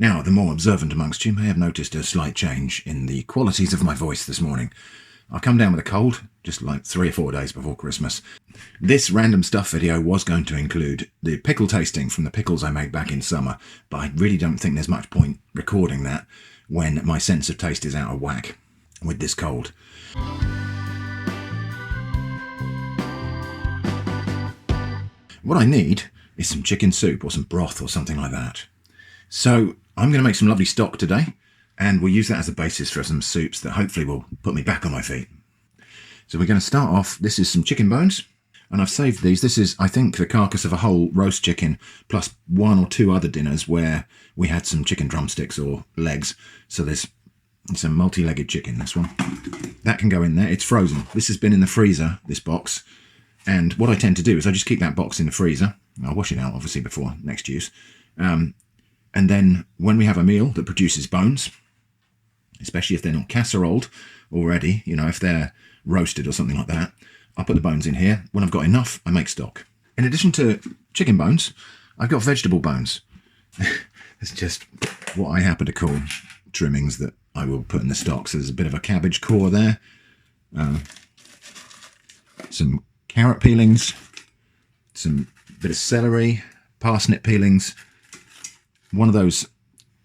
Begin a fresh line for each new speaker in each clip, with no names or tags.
Now, the more observant amongst you may have noticed a slight change in the qualities of my voice this morning. I come down with a cold, just like 3 or 4 days before Christmas. This random stuff video was going to include the pickle tasting from the pickles I made back in summer, but I really don't think there's much point recording that when my sense of taste is out of whack with this cold. What I need is some chicken soup or some broth or something like that. So I'm going to make some lovely stock today, and we'll use that as a basis for some soups that hopefully will put me back on my feet. So we're going to start off, this is some chicken bones, and I've saved these. This is, I think, the carcass of a whole roast chicken, plus 1 or 2 other dinners where we had some chicken drumsticks or legs. So it's a multi-legged chicken, this one. That can go in there. It's frozen. This has been in the freezer, this box. And what I tend to do is I just keep that box in the freezer. I'll wash it out, obviously, before next use. And then when we have a meal that produces bones, especially if they're not casseroled already, you know, if they're roasted or something like that, I'll put the bones in here. When I've got enough, I make stock. In addition to chicken bones, I've got vegetable bones. It's just what I happen to call trimmings that I will put in the stock. So there's a bit of a cabbage core there, some carrot peelings, some bit of celery, parsnip peelings, one of those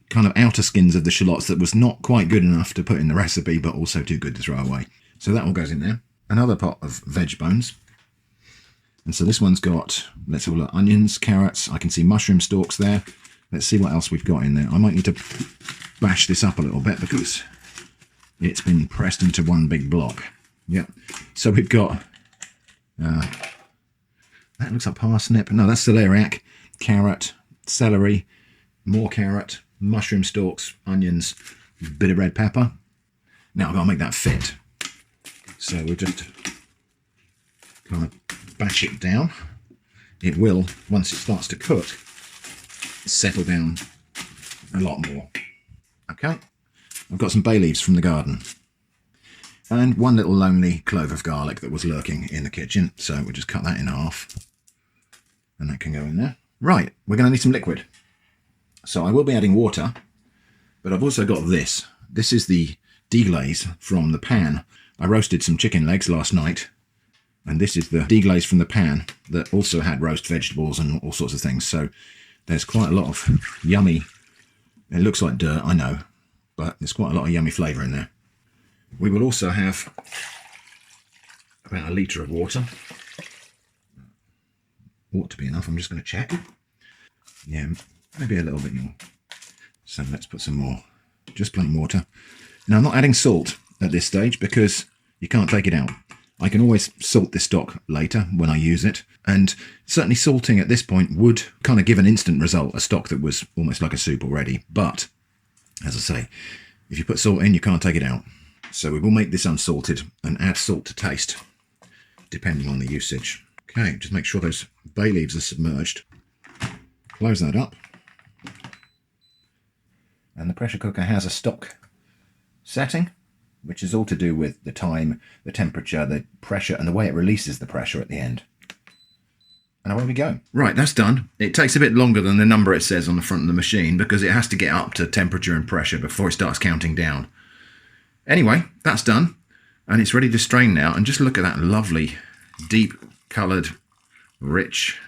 kind of outer skins of the shallots that was not quite good enough to put in the recipe, but also too good to throw away. So that all goes in there. Another pot of veg bones. And so this one's got, let's have a look, onions, carrots. I can see mushroom stalks there. Let's see what else we've got in there. I might need to bash this up a little bit because it's been pressed into one big block. Yep. So we've got, that looks like parsnip. No, that's celeriac, carrot, celery, more carrot, mushroom stalks, onions, bit of red pepper. Now I've got to make that fit. So we'll just kind of bash it down. It will, once it starts to cook, settle down a lot more. Okay, I've got some bay leaves from the garden. And one little lonely clove of garlic that was lurking in the kitchen. So we'll just cut that in half. And that can go in there. Right, we're going to need some liquid. So I will be adding water, but I've also got this. This is the deglaze from the pan. I roasted some chicken legs last night, and this is the deglaze from the pan that also had roast vegetables and all sorts of things. So there's quite a lot of yummy, it looks like dirt, I know, but there's quite a lot of yummy flavour in there. We will also have about 1 litre of water. Ought to be enough, I'm just going to check. Yeah, maybe a little bit more. So let's put some more, just plain water. Now I'm not adding salt at this stage because you can't take it out. I can always salt this stock later when I use it, and certainly salting at this point would kind of give an instant result, a stock that was almost like a soup already. But as I say, if you put salt in, you can't take it out. So we will make this unsalted and add salt to taste, depending on the usage. Okay, just make sure those bay leaves are submerged. Close that up. And the pressure cooker has a stock setting, which is all to do with the time, the temperature, the pressure, and the way it releases the pressure at the end. And away we go. Right, that's done. It takes a bit longer than the number it says on the front of the machine because it has to get up to temperature and pressure before it starts counting down. Anyway, that's done, and it's ready to strain now. And just look at that lovely, deep coloured, rich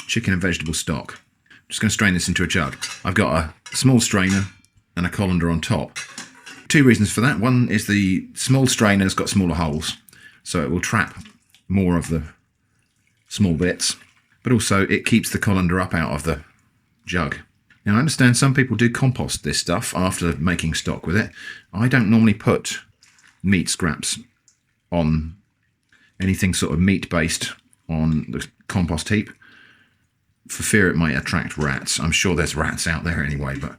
chicken and vegetable stock. I'm just going to strain this into a jug. I've got a small strainer and a colander on top. 2 reasons for that. One is the small strainer's got smaller holes, so it will trap more of the small bits, but also it keeps the colander up out of the jug. Now I understand some people do compost this stuff after making stock with it. I don't normally put meat scraps on anything sort of meat based on the compost heap for fear it might attract rats. I'm sure there's rats out there anyway, but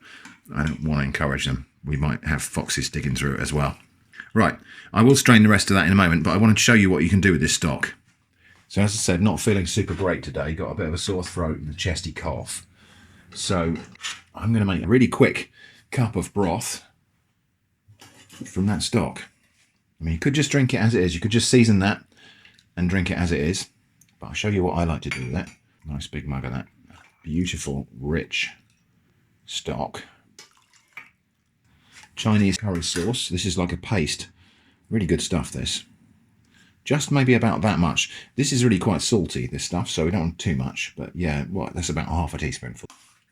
I don't want to encourage them. We might have foxes digging through it as well. Right, I will strain the rest of that in a moment, but I wanted to show you what you can do with this stock. So as I said, not feeling super great today. Got a bit of a sore throat and a chesty cough. So I'm going to make a really quick cup of broth from that stock. I mean, you could just drink it as it is. You could just season that and drink it as it is. But I'll show you what I like to do with it. Nice big mug of that beautiful, rich stock. Chinese curry sauce. This is like a paste. Really good stuff, this. Just maybe about that much. This is really quite salty, this stuff, so we don't want too much. But yeah, that's about half a teaspoonful.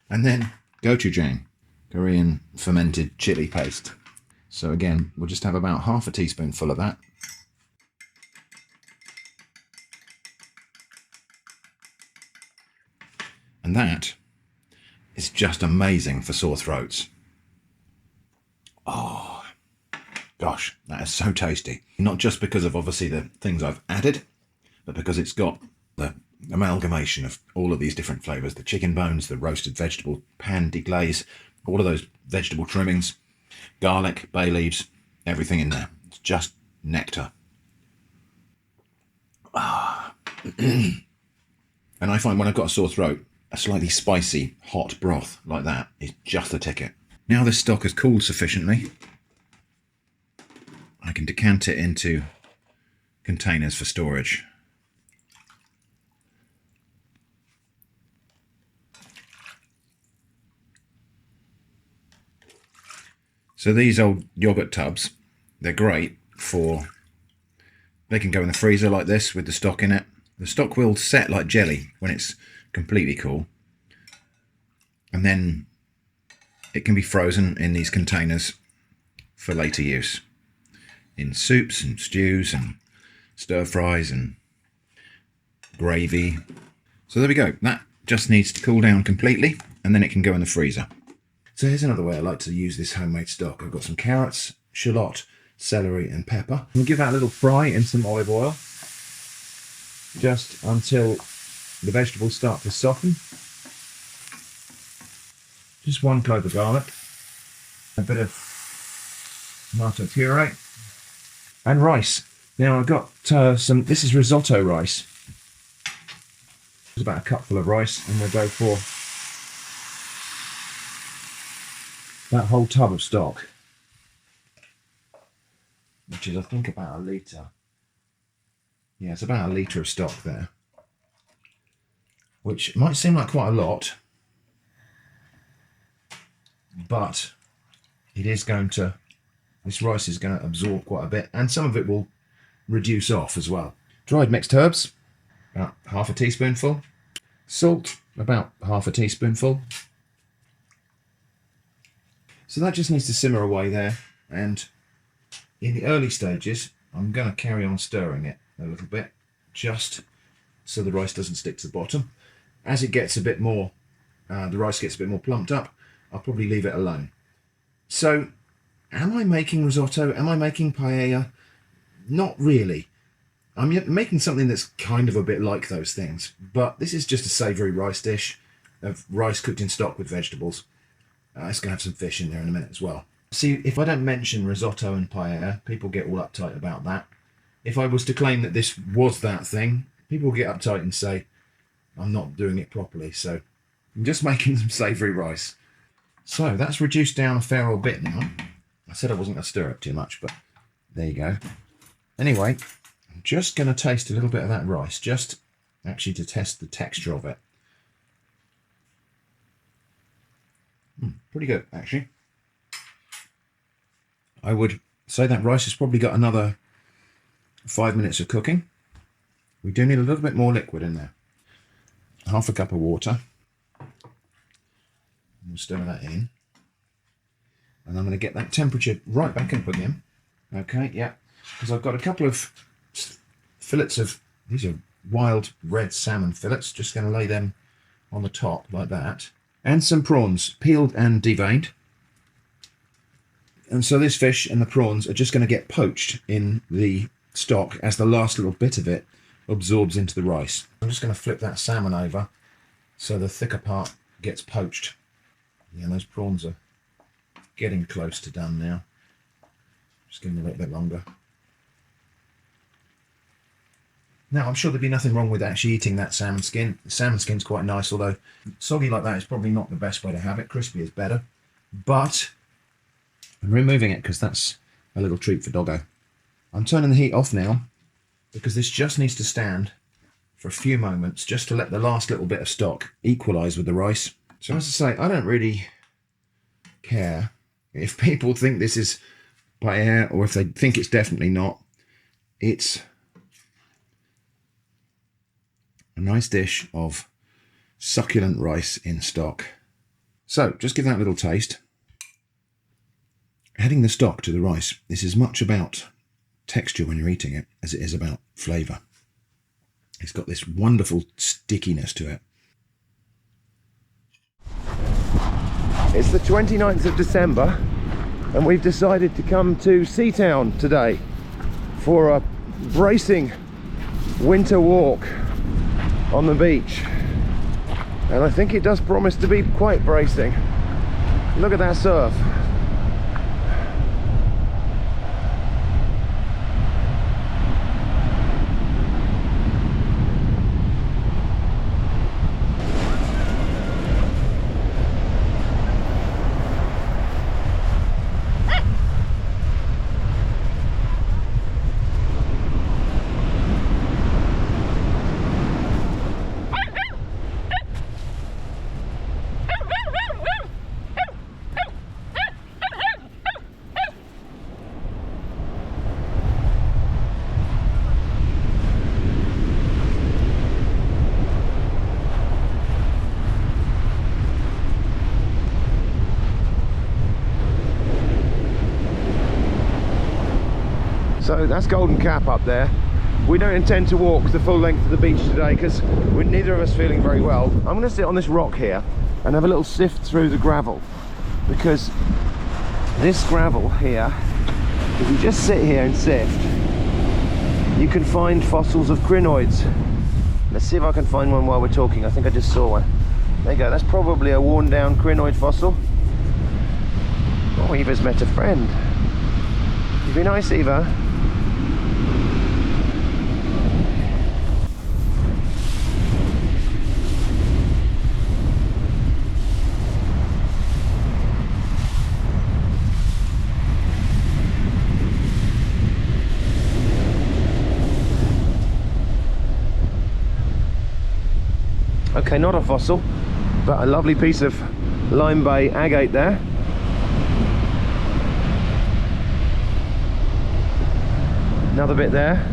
And then gochujang, Korean fermented chili paste. So again, we'll just have about half a teaspoonful of that. And that is just amazing for sore throats. Oh, gosh, that is so tasty. Not just because of obviously the things I've added, but because it's got the amalgamation of all of these different flavours. The chicken bones, the roasted vegetable pan deglaze, all of those vegetable trimmings, garlic, bay leaves, everything in there. It's just nectar. Ah. And I find when I've got a sore throat, a slightly spicy, hot broth like that is just the ticket. Now this stock has cooled sufficiently, I can decant it into containers for storage. So these old yogurt tubs, they're great for, they can go in the freezer like this with the stock in it. The stock will set like jelly when it's completely cool. And then it can be frozen in these containers for later use. In soups and stews and stir fries and gravy. So there we go. That just needs to cool down completely and then it can go in the freezer. So here's another way I like to use this homemade stock. I've got some carrots, shallot, celery and pepper. We'll give that a little fry in some olive oil just until the vegetables start to soften. Just 1 clove of garlic, a bit of tomato puree and rice. Now I've got this is risotto rice. It's about a cupful of rice and we'll go for that whole tub of stock, which is I think about a litre. Yeah, it's about a litre of stock there, which might seem like quite a lot, but it is going to, this rice is going to absorb quite a bit and some of it will reduce off as well. Dried mixed herbs, about half a teaspoonful. Salt, about half a teaspoonful. So that just needs to simmer away there, and in the early stages I'm going to carry on stirring it a little bit just so the rice doesn't stick to the bottom. As it gets a bit more, the rice gets a bit more plumped up, I'll probably leave it alone. So am I making risotto? Am I making paella? Not really. I'm making something that's kind of a bit like those things, but this is just a savoury rice dish of rice cooked in stock with vegetables. It's going to have some fish in there in a minute as well. See, if I don't mention risotto and paella, people get all uptight about that. If I was to claim that this was that thing, people get uptight and say, I'm not doing it properly. So I'm just making some savoury rice. So that's reduced down a fair old bit now. I said I wasn't going to stir it too much, but there you go. Anyway, I'm just going to taste a little bit of that rice, just actually to test the texture of it. Pretty good, actually. I would say that rice has probably got another 5 minutes of cooking. We do need a little bit more liquid in there. Half a cup of water. We'll stir that in. And I'm going to get that temperature right back up again. Okay, yeah. Because I've got a couple of fillets of, these are wild red salmon fillets. Just going to lay them on the top like that. And some prawns, peeled and deveined. And so this fish and the prawns are just going to get poached in the stock as the last little bit of it absorbs into the rice. I'm just going to flip that salmon over so the thicker part gets poached. Yeah, those prawns are getting close to done now. Just give them a little bit longer. Now, I'm sure there'd be nothing wrong with actually eating that salmon skin. The salmon skin's quite nice, although soggy like that is probably not the best way to have it. Crispy is better. But I'm removing it because that's a little treat for Doggo. I'm turning the heat off now because this just needs to stand for a few moments just to let the last little bit of stock equalise with the rice. So as I say, I don't really care if people think this is paella or if they think it's definitely not. It's a nice dish of succulent rice in stock. So just give that a little taste. Adding the stock to the rice is as much about texture when you're eating it as it is about flavour. It's got this wonderful stickiness to it. It's the 29th of December and we've decided to come to Seatown today for a bracing winter walk on the beach. And I think it does promise to be quite bracing. Look at that surf. So that's Golden Cap up there. We don't intend to walk the full length of the beach today because we're neither of us feeling very well. I'm going to sit on this rock here and have a little sift through the gravel, because this gravel here, if you just sit here and sift, you can find fossils of crinoids. Let's see if I can find one while we're talking. I think I just saw one. There you go. That's probably a worn down crinoid fossil. Oh, Eva's met a friend. You've been nice, Eva. Okay, not a fossil, but a lovely piece of Lyme Bay agate there. Another bit there.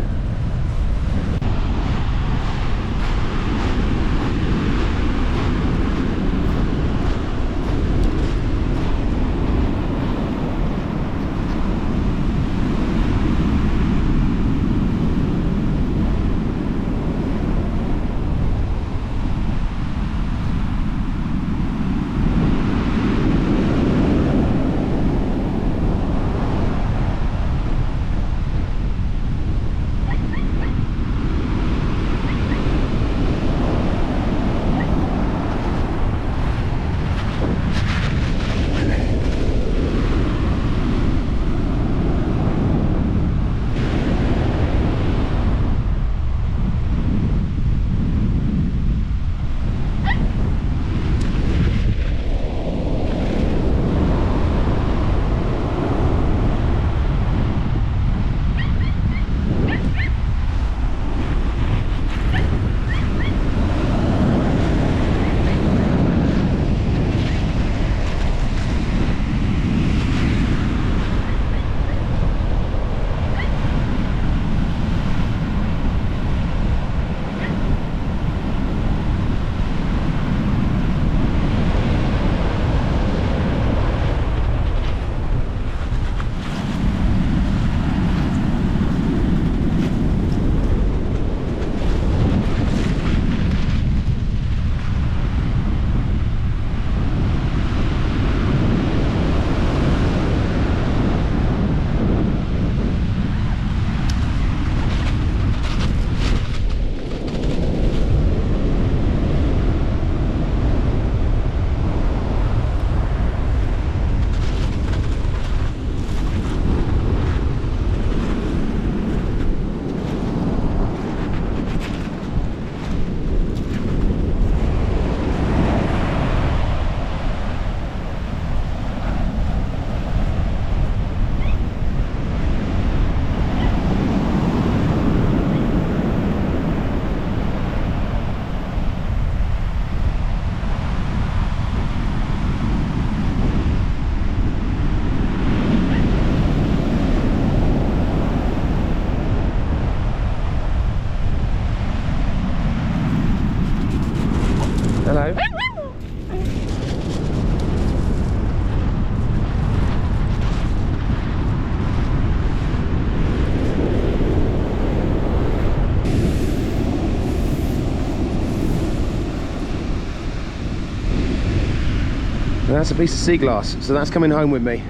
that's a piece of sea glass, so that's coming home with me.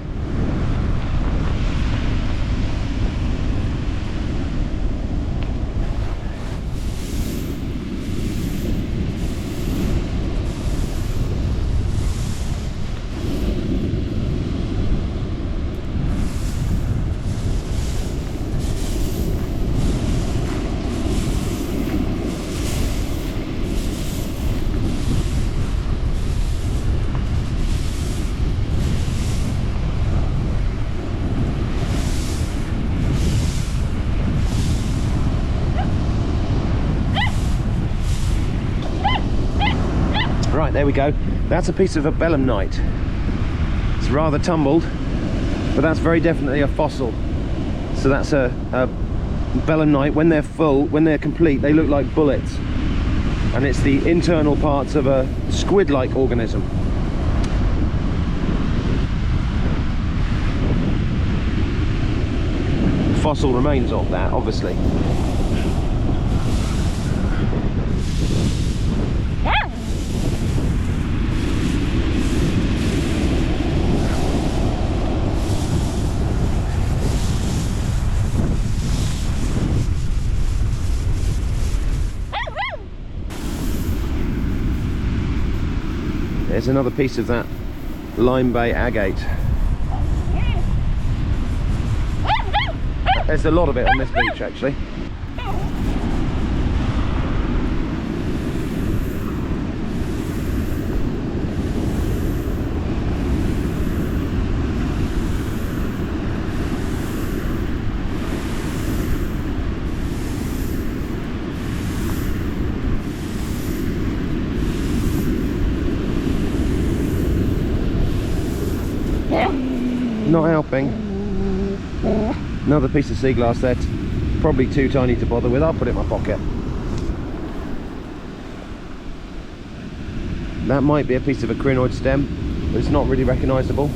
Right, there we go. That's a piece of a belemnite. It's rather tumbled, but that's very definitely a fossil. So that's a belemnite. When they're full, when they're complete, they look like bullets. And it's the internal parts of a squid-like organism. Fossil remains of that, obviously. There's another piece of that Lyme Bay agate. There's a lot of it on this beach, actually. Not helping. Another piece of sea glass there, probably too tiny to bother with. I'll put it in my pocket. That might be a piece of a crinoid stem, but it's not really recognisable.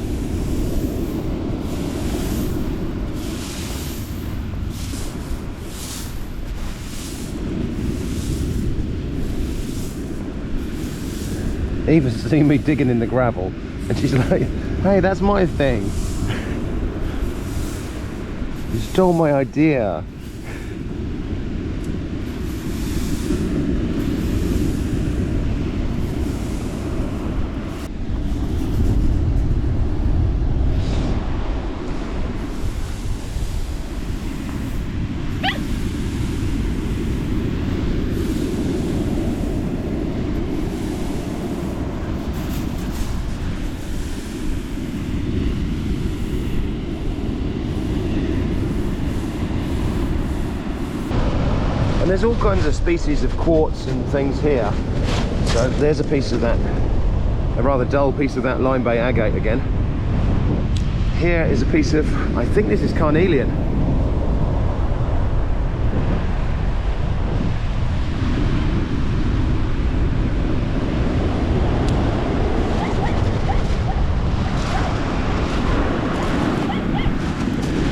Eva's seen me digging in the gravel and she's like, hey, that's my thing. You stole my idea. And there's all kinds of species of quartz and things here. So there's a piece of that, a rather dull piece of that Lyme Bay agate again. Here is a piece of, I think this is carnelian.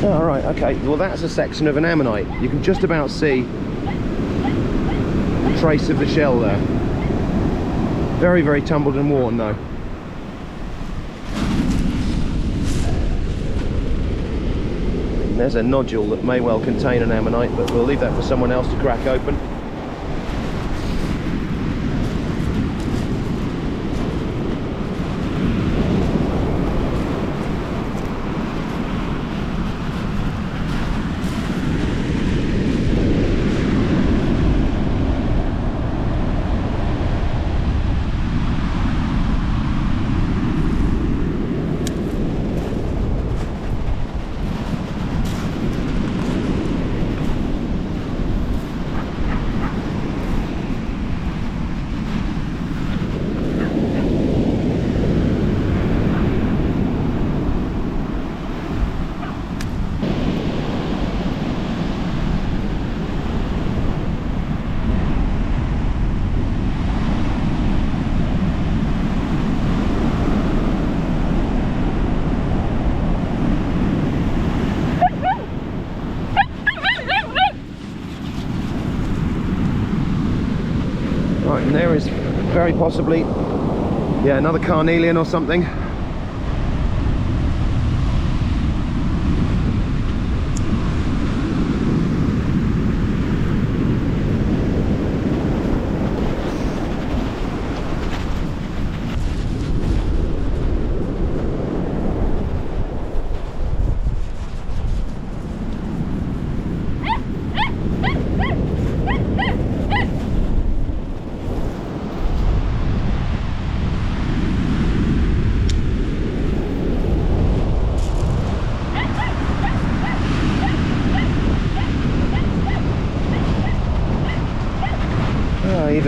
Oh, right, okay, well that's a section of an ammonite. You can just about see the trace of the shell there. Very, very tumbled and worn though. And there's a nodule that may well contain an ammonite, but we'll leave that for someone else to crack open. Right, and there is very possibly, yeah, another carnelian or something.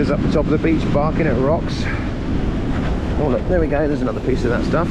raptors up the top of the beach barking at rocks. Oh look, there we go, there's another piece of that stuff.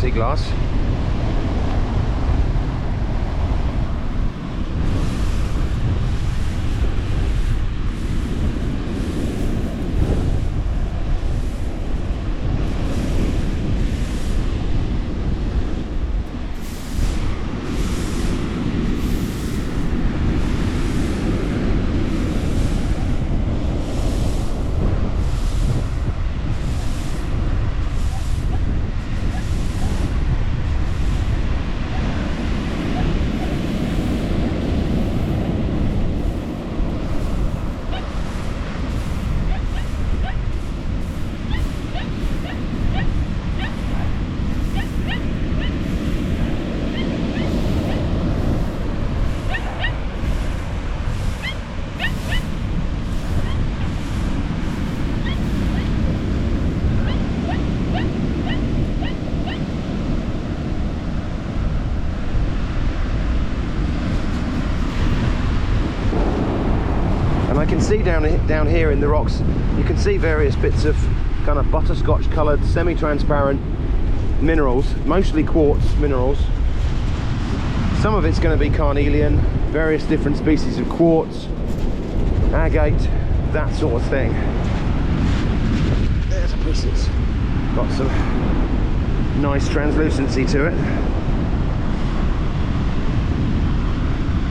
Sea glass. I can see down here in the rocks, you can see various bits of kind of butterscotch coloured, semi-transparent minerals, mostly quartz minerals. Some of it's going to be carnelian, various different species of quartz, agate, that sort of thing. There's a piece that's got some nice translucency to it.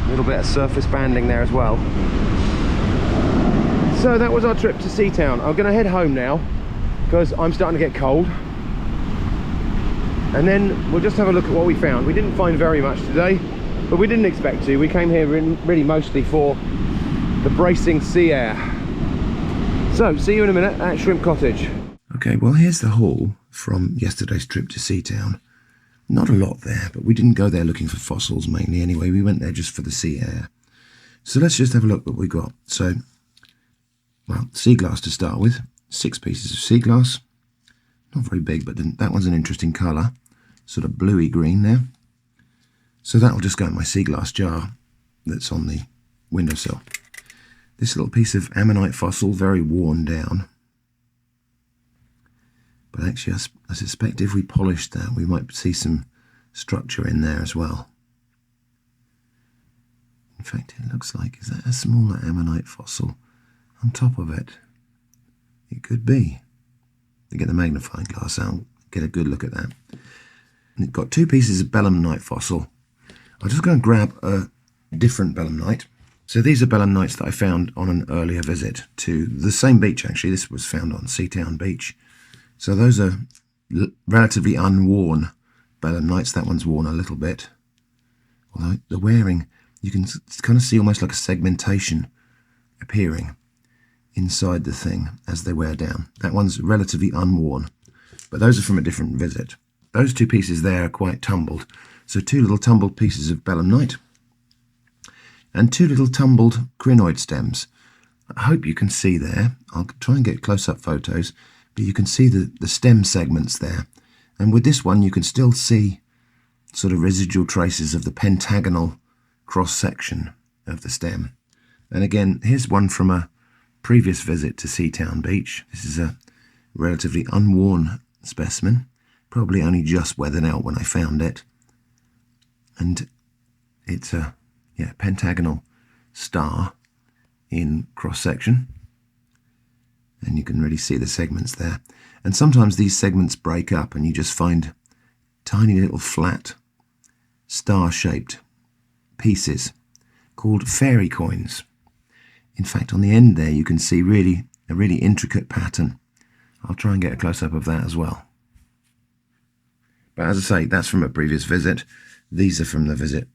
A little bit of surface banding there as well. So that was our trip to Seatown. I'm going to head home now because I'm starting to get cold, and then we'll just have a look at what we found. We didn't find very much today, but we didn't expect to. We came here really mostly for the bracing sea air. So see you in a minute at Shrimp Cottage.
Okay, well here's the haul from yesterday's trip to Seatown. Not a lot there, but we didn't go there looking for fossils mainly anyway. We went there just for the sea air. So let's just have a look what we got. So, well, sea glass to start with. 6 pieces of sea glass. Not very big, but that one's an interesting colour. Sort of bluey green there. So that'll just go in my sea glass jar that's on the windowsill. This little piece of ammonite fossil, very worn down. But actually, I suspect if we polished that, we might see some structure in there as well. In fact, it looks like, is that a smaller ammonite fossil on top of it? It could be. To get the magnifying glass out, get a good look at that. And it's got 2 pieces of belemnite fossil. I'm just going to grab a different belemnite. So these are belemnites that I found on an earlier visit to the same beach, actually. This was found on Seatown Beach. So those are relatively unworn belemnites. That one's worn a little bit. although the wearing, you can kind of see almost like a segmentation appearing inside the thing as they wear down. That one's relatively unworn, but those are from a different visit. Those two pieces there are quite tumbled. So two little tumbled pieces of belemnite and two little tumbled crinoid stems. I hope you can see there. I'll try and get close-up photos, but you can see the stem segments there. And with this one, you can still see sort of residual traces of the pentagonal cross-section of the stem. And again, here's one from a previous visit to Seatown Beach. This is a relatively unworn specimen, probably only just weathered out when I found it. And it's a pentagonal star in cross-section, and you can really see the segments there. And sometimes these segments break up and you just find tiny little flat star-shaped pieces called fairy coins. In fact, on the end there you can see a really intricate pattern. I'll try and get a close-up of that as well. But as I say, that's from a previous visit. These are from the visit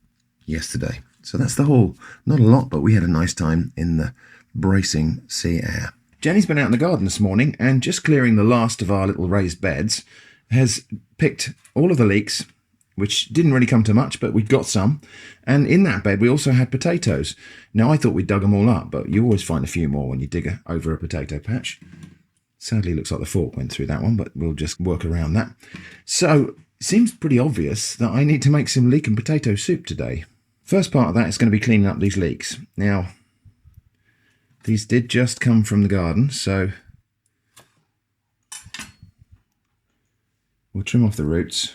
yesterday. So that's the haul. Not a lot, but we had a nice time in the bracing sea air. Jenny's been out in the garden this morning and just clearing the last of our little raised beds, has picked all of the leeks, which didn't really come to much, but we've got some. And in that bed, we also had potatoes. Now, I thought we'd dug them all up, but you always find a few more when you dig over a potato patch. Sadly, looks like the fork went through that one, but we'll just work around that. So, it seems pretty obvious that I need to make some leek and potato soup today. First part of that is going to be cleaning up these leeks. Now, these did just come from the garden, so we'll trim off the roots.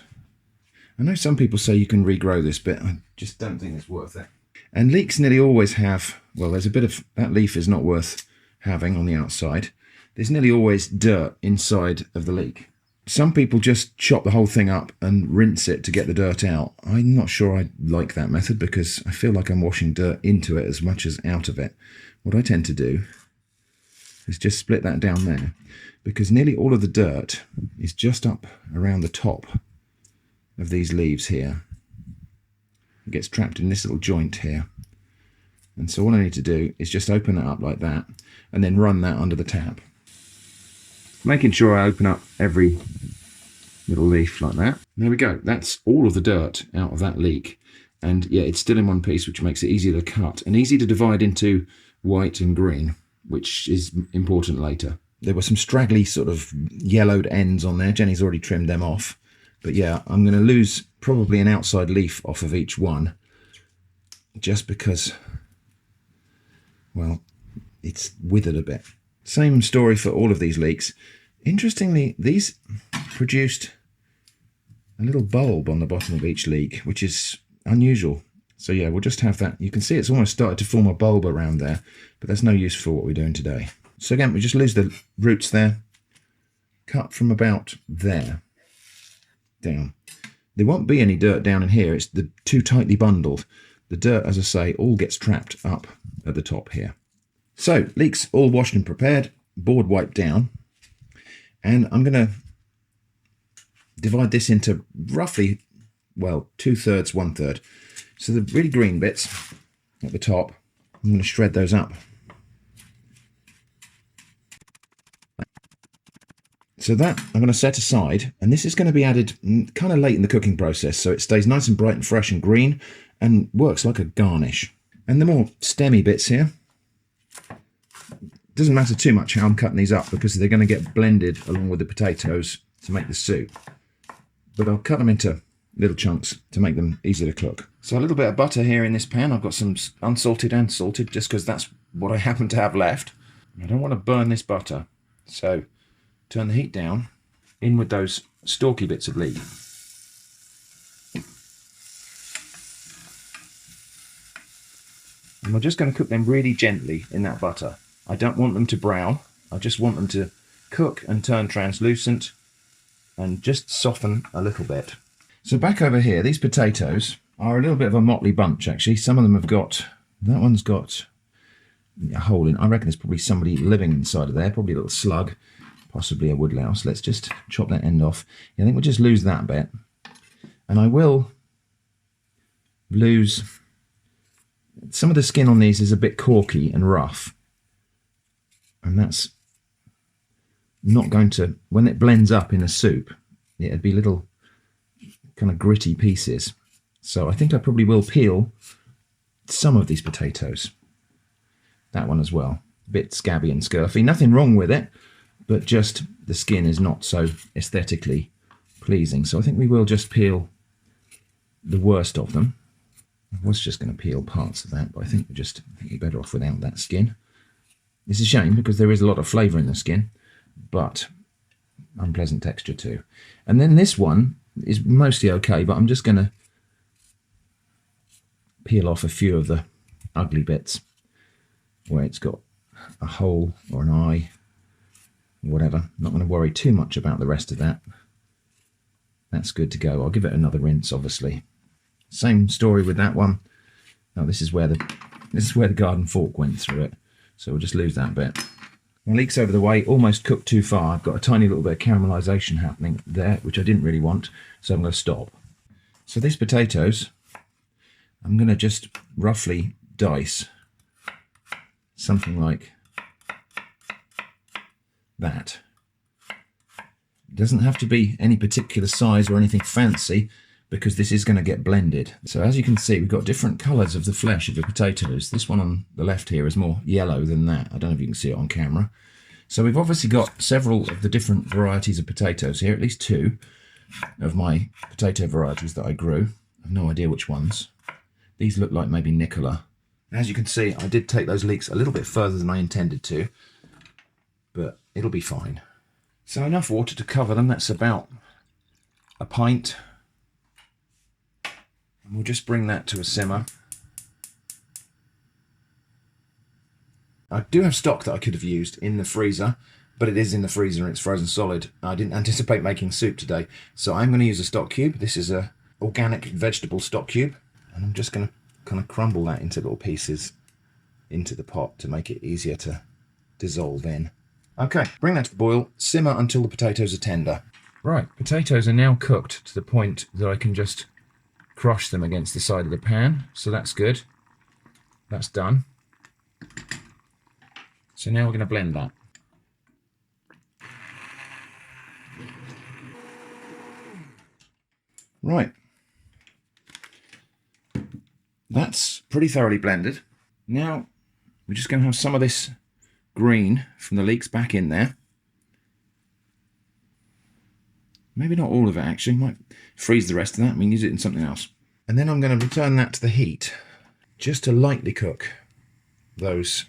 I know some people say you can regrow this bit. I just don't think it's worth it. And leeks nearly always have, well, there's a bit of, that leaf is not worth having on the outside. There's nearly always dirt inside of the leek. Some people just chop the whole thing up and rinse it to get the dirt out. I'm not sure I like that method because I feel like I'm washing dirt into it as much as out of it. What I tend to do is just split that down there, because nearly all of the dirt is just up around the top of these leaves here. It gets trapped in this little joint here. And so all I need to do is just open it up like that and then run that under the tap. Making sure I open up every little leaf like that. There we go. That's all of the dirt out of that leek. And yeah, it's still in one piece, which makes it easier to cut and easy to divide into white and green, which is important later. There were some straggly sort of yellowed ends on there. Jenny's already trimmed them off. But yeah, I'm going to lose probably an outside leaf off of each one, just because, well, it's withered a bit. Same story for all of these leeks. Interestingly, these produced a little bulb on the bottom of each leek, which is unusual. So yeah, we'll just have that. You can see it's almost started to form a bulb around there, but that's no use for what we're doing today. So again, we just lose the roots there, cut from about there down. There won't be any dirt down in here. It's too tightly bundled. The dirt, as I say, all gets trapped up at the top here. So, leeks all washed and prepared, board wiped down, and I'm going to divide this into roughly, well, 2/3, 1/3. So the really green bits at the top, I'm going to shred those up. So that I'm going to set aside, and this is going to be added kind of late in the cooking process, so it stays nice and bright and fresh and green and works like a garnish. And the more stemmy bits here, doesn't matter too much how I'm cutting these up because they're going to get blended along with the potatoes to make the soup. But I'll cut them into little chunks to make them easy to cook. So a little bit of butter here in this pan. I've got some unsalted and salted just because that's what I happen to have left. I don't want to burn this butter, so turn the heat down, in with those stalky bits of leek. And we're just going to cook them really gently in that butter. I don't want them to brown. I just want them to cook and turn translucent and just soften a little bit. So back over here, these potatoes are a little bit of a motley bunch, actually. Some of them have got, that one's got a hole in. I reckon there's probably somebody living inside of there, probably a little slug, possibly a woodlouse. Let's just chop that end off. I think we'll just lose that bit. And I will lose. Some of the skin on these is a bit corky and rough, and that's not going to, when it blends up in a soup, it'd be little kind of gritty pieces. So I think I probably will peel some of these potatoes. That one as well. A bit scabby and scurfy. Nothing wrong with it, but just the skin is not so aesthetically pleasing. So I think we will just peel the worst of them. I was just going to peel parts of that, but I think we're better off without that skin. It's a shame because there is a lot of flavour in the skin, but unpleasant texture too. And then this one is mostly okay, but I'm just going to peel off a few of the ugly bits where it's got a hole or an eye, whatever. Not going to worry too much about the rest of that. That's good to go. I'll give it another rinse, obviously. Same story with that one. Now this is where the garden fork went through it, so we'll just lose that bit. My leek's over the way, almost cooked too far. I've got a tiny little bit of caramelisation happening there, which I didn't really want, so I'm going to stop. So these potatoes, I'm going to just roughly dice something like that. It doesn't have to be any particular size or anything fancy, because this is going to get blended. So as you can see, we've got different colours of the flesh of the potatoes. This one on the left here is more yellow than that. I don't know if you can see it on camera. So we've obviously got several of the different varieties of potatoes here, at least 2 of my potato varieties that I grew. I have no idea which ones. These look like maybe Nicola. As you can see, I did take those leeks a little bit further than I intended to, but it'll be fine. So enough water to cover them. That's about a pint. And we'll just bring that to a simmer. I do have stock that I could have used in the freezer, but it is in the freezer and it's frozen solid. I didn't anticipate making soup today, so I'm going to use a stock cube. This is a organic vegetable stock cube, and I'm just going to kind of crumble that into little pieces into the pot to make it easier to dissolve in. Okay, bring that to the boil, simmer until the potatoes are tender. Right, potatoes are now cooked to the point that I can just crush them against the side of the pan, so that's good. That's done. So now we're going to blend that. Right. That's pretty thoroughly blended. Now we're just going to have some of this green from the leeks back in there. Maybe not all of it actually, might freeze the rest of that, we can use it in something else. And then I'm going to return that to the heat, just to lightly cook those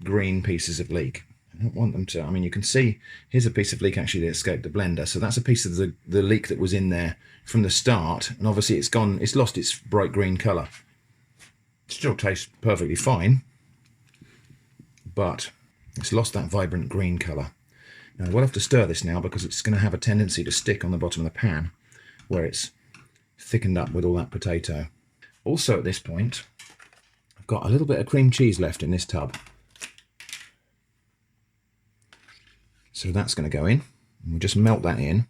green pieces of leek. I don't want them to, I mean you can see, here's a piece of leek actually that escaped the blender, so that's a piece of the leek that was in there from the start, and obviously it's lost its bright green colour. It still tastes perfectly fine, but it's lost that vibrant green colour. Now we'll have to stir this now because it's going to have a tendency to stick on the bottom of the pan where it's thickened up with all that potato. Also at this point, I've got a little bit of cream cheese left in this tub. So that's going to go in, and we'll just melt that in,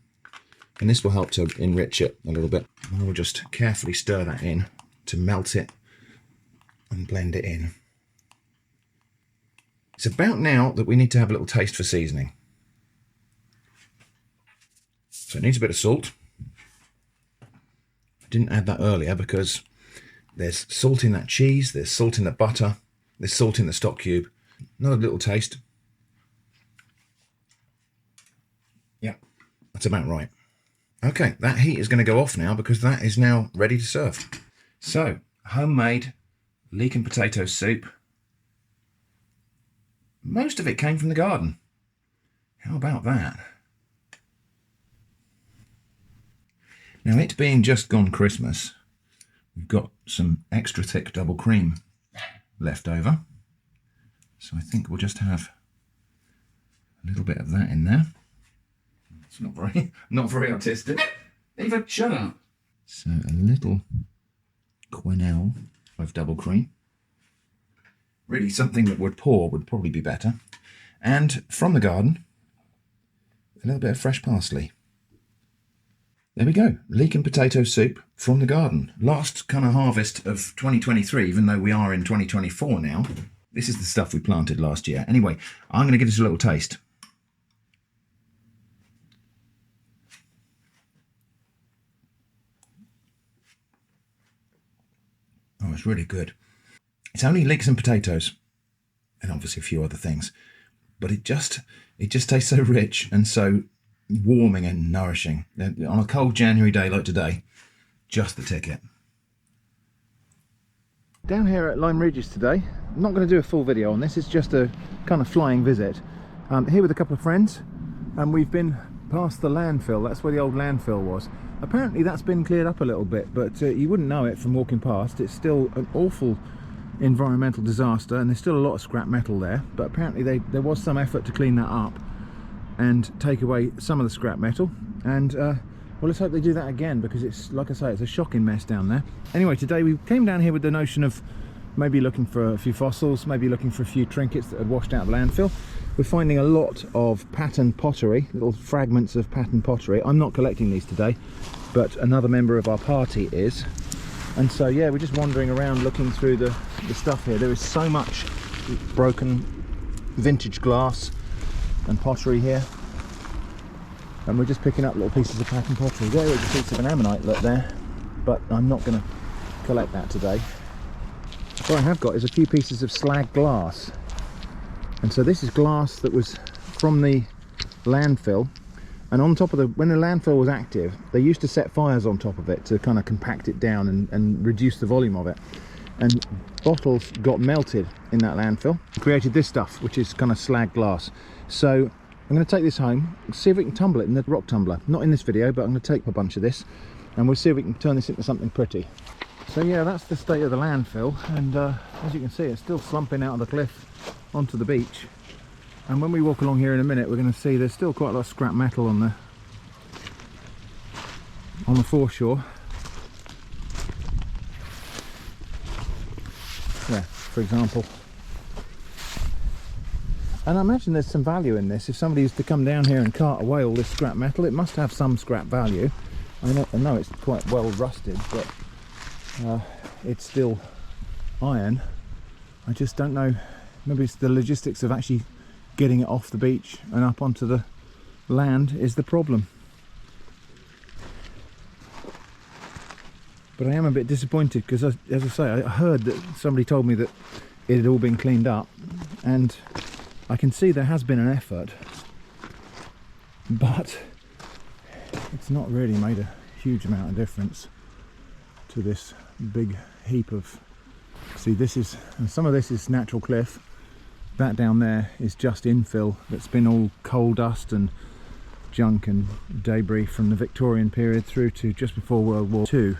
and this will help to enrich it a little bit. And we'll just carefully stir that in to melt it and blend it in. It's about now that we need to have a little taste for seasoning. So it needs a bit of salt. I didn't add that earlier because there's salt in that cheese, there's salt in the butter, there's salt in the stock cube. Another little taste. Yeah, that's about right. Okay, that heat is going to go off now because that is now ready to serve. So, homemade leek and potato soup. Most of it came from the garden. How about that? Now, it being just gone Christmas, we've got some extra thick double cream left over. So I think we'll just have a little bit of that in there. It's not very artistic. Eva, shut up. So a little quenelle of double cream. Really something that would pour would probably be better. And from the garden, a little bit of fresh parsley. There we go, leek and potato soup from the garden. Last kind of harvest of 2023, even though we are in 2024 now. This is the stuff we planted last year. Anyway, I'm going to give this a little taste. Oh, it's really good. It's only leeks and potatoes, and obviously a few other things, but it just tastes so rich and so warming and nourishing. On a cold January day like today, just the ticket. Down here at Lyme Regis today, I'm not going to do a full video on this, it's just a kind of flying visit. Here with a couple of friends, and we've been past the landfill. That's where the old landfill was. Apparently that's been cleared up a little bit, but you wouldn't know it from walking past. It's still an awful environmental disaster, and there's still a lot of scrap metal there, but apparently there was some effort to clean that up and take away some of the scrap metal, and well, let's hope they do that again, because it's, like I say, it's a shocking mess down there. Anyway, today we came down here with the notion of maybe looking for a few fossils, maybe looking for a few trinkets that had washed out of the landfill. We're finding a lot of pattern pottery, little fragments of pattern pottery. I'm not collecting these today, but another member of our party is. And so yeah, we're just wandering around looking through the stuff here. There is so much broken vintage glass and pottery here, and we're just picking up little pieces of pattern pottery. There is a piece of an ammonite look there, but I'm not going to collect that today. What I have got is a few pieces of slag glass, and so this is glass that was from the landfill, and on top of when the landfill was active, they used to set fires on top of it to kind of compact it down and reduce the volume of it, and bottles got melted in that landfill, created this stuff, which is kind of slag glass. So I'm going to take this home, see if we can tumble it in the rock tumbler. Not in this video, but I'm going to take a bunch of this, and we'll see if we can turn this into something pretty. So yeah, that's the state of the landfill, and as you can see, it's still slumping out of the cliff onto the beach. And when we walk along here in a minute, we're going to see there's still quite a lot of scrap metal on the foreshore. Yeah, for example. And I imagine there's some value in this. If somebody was to come down here and cart away all this scrap metal, it must have some scrap value. I know it's quite well rusted, but it's still iron. I just don't know, maybe it's the logistics of actually getting it off the beach and up onto the land is the problem. But I am a bit disappointed, because as I say, I heard that somebody told me that it had all been cleaned up, and I can see there has been an effort, but it's not really made a huge amount of difference to this big heap of, see, this is, and some of this is natural cliff. That down there is just infill that's been all coal dust and junk and debris from the Victorian period through to just before World War II.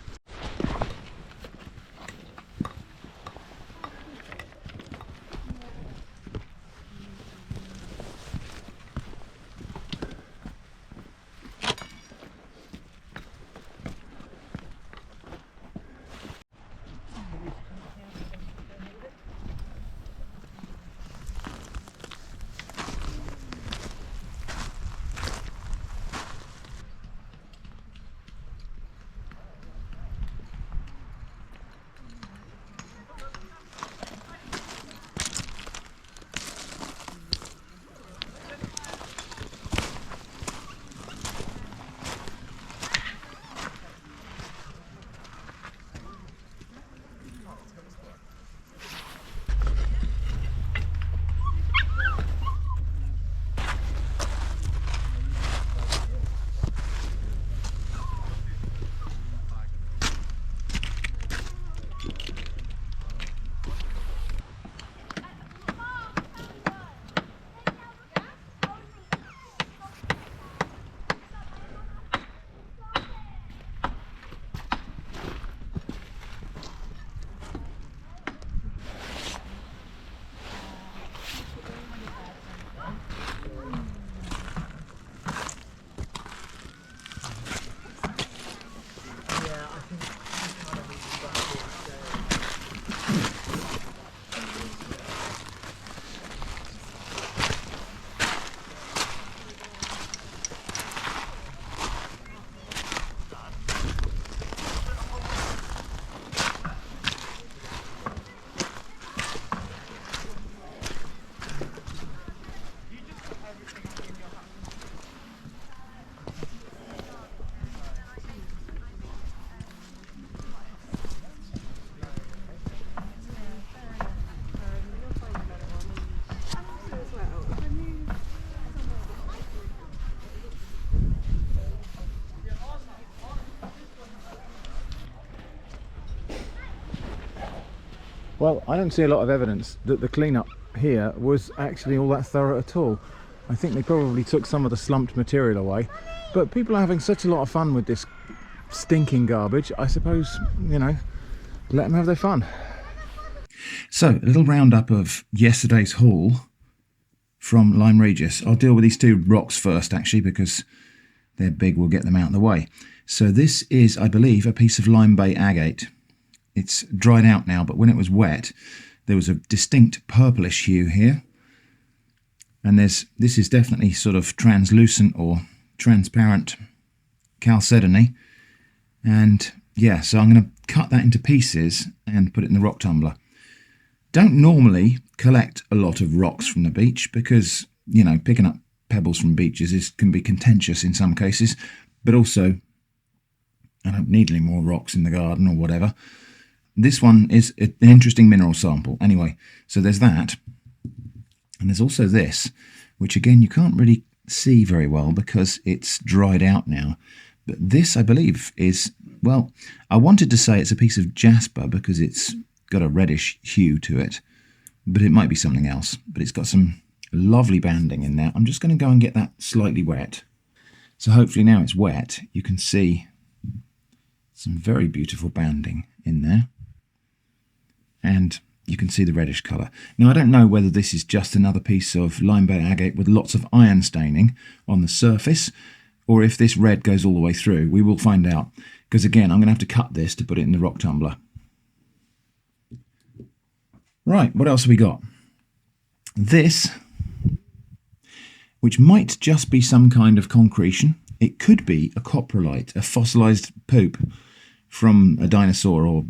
Well, I don't see a lot of evidence that the cleanup here was actually all that thorough at all. I think they probably took some of the slumped material away, but people are having such a lot of fun with this stinking garbage. I suppose, you know, let them have their fun.
So, a little roundup of yesterday's haul from Lyme Regis. I'll deal with these two rocks first, actually, because they're big. We'll get them out of the way. So this is, I believe, a piece of Lyme Bay agate. It's dried out now, but when it was wet, there was a distinct purplish hue here. And this is definitely sort of translucent or transparent chalcedony. And yeah, so I'm going to cut that into pieces and put it in the rock tumbler. Don't normally collect a lot of rocks from the beach because, you know, picking up pebbles from beaches can be contentious in some cases, but also I don't need any more rocks in the garden or whatever. This one is an interesting mineral sample. Anyway, so there's that. And there's also this, which again you can't really see very well because it's dried out now. But this, I believe, is, well, I wanted to say it's a piece of jasper because it's got a reddish hue to it, but it might be something else. But it's got some lovely banding in there. I'm just going to go and get that slightly wet. So hopefully now it's wet, you can see some very beautiful banding in there. And you can see the reddish colour. Now, I don't know whether this is just another piece of Lyme Bay agate with lots of iron staining on the surface, or if this red goes all the way through. We will find out, because again, I'm going to have to cut this to put it in the rock tumbler. Right, what else have we got? This, which might just be some kind of concretion. It could be a coprolite, a fossilised poop from a dinosaur or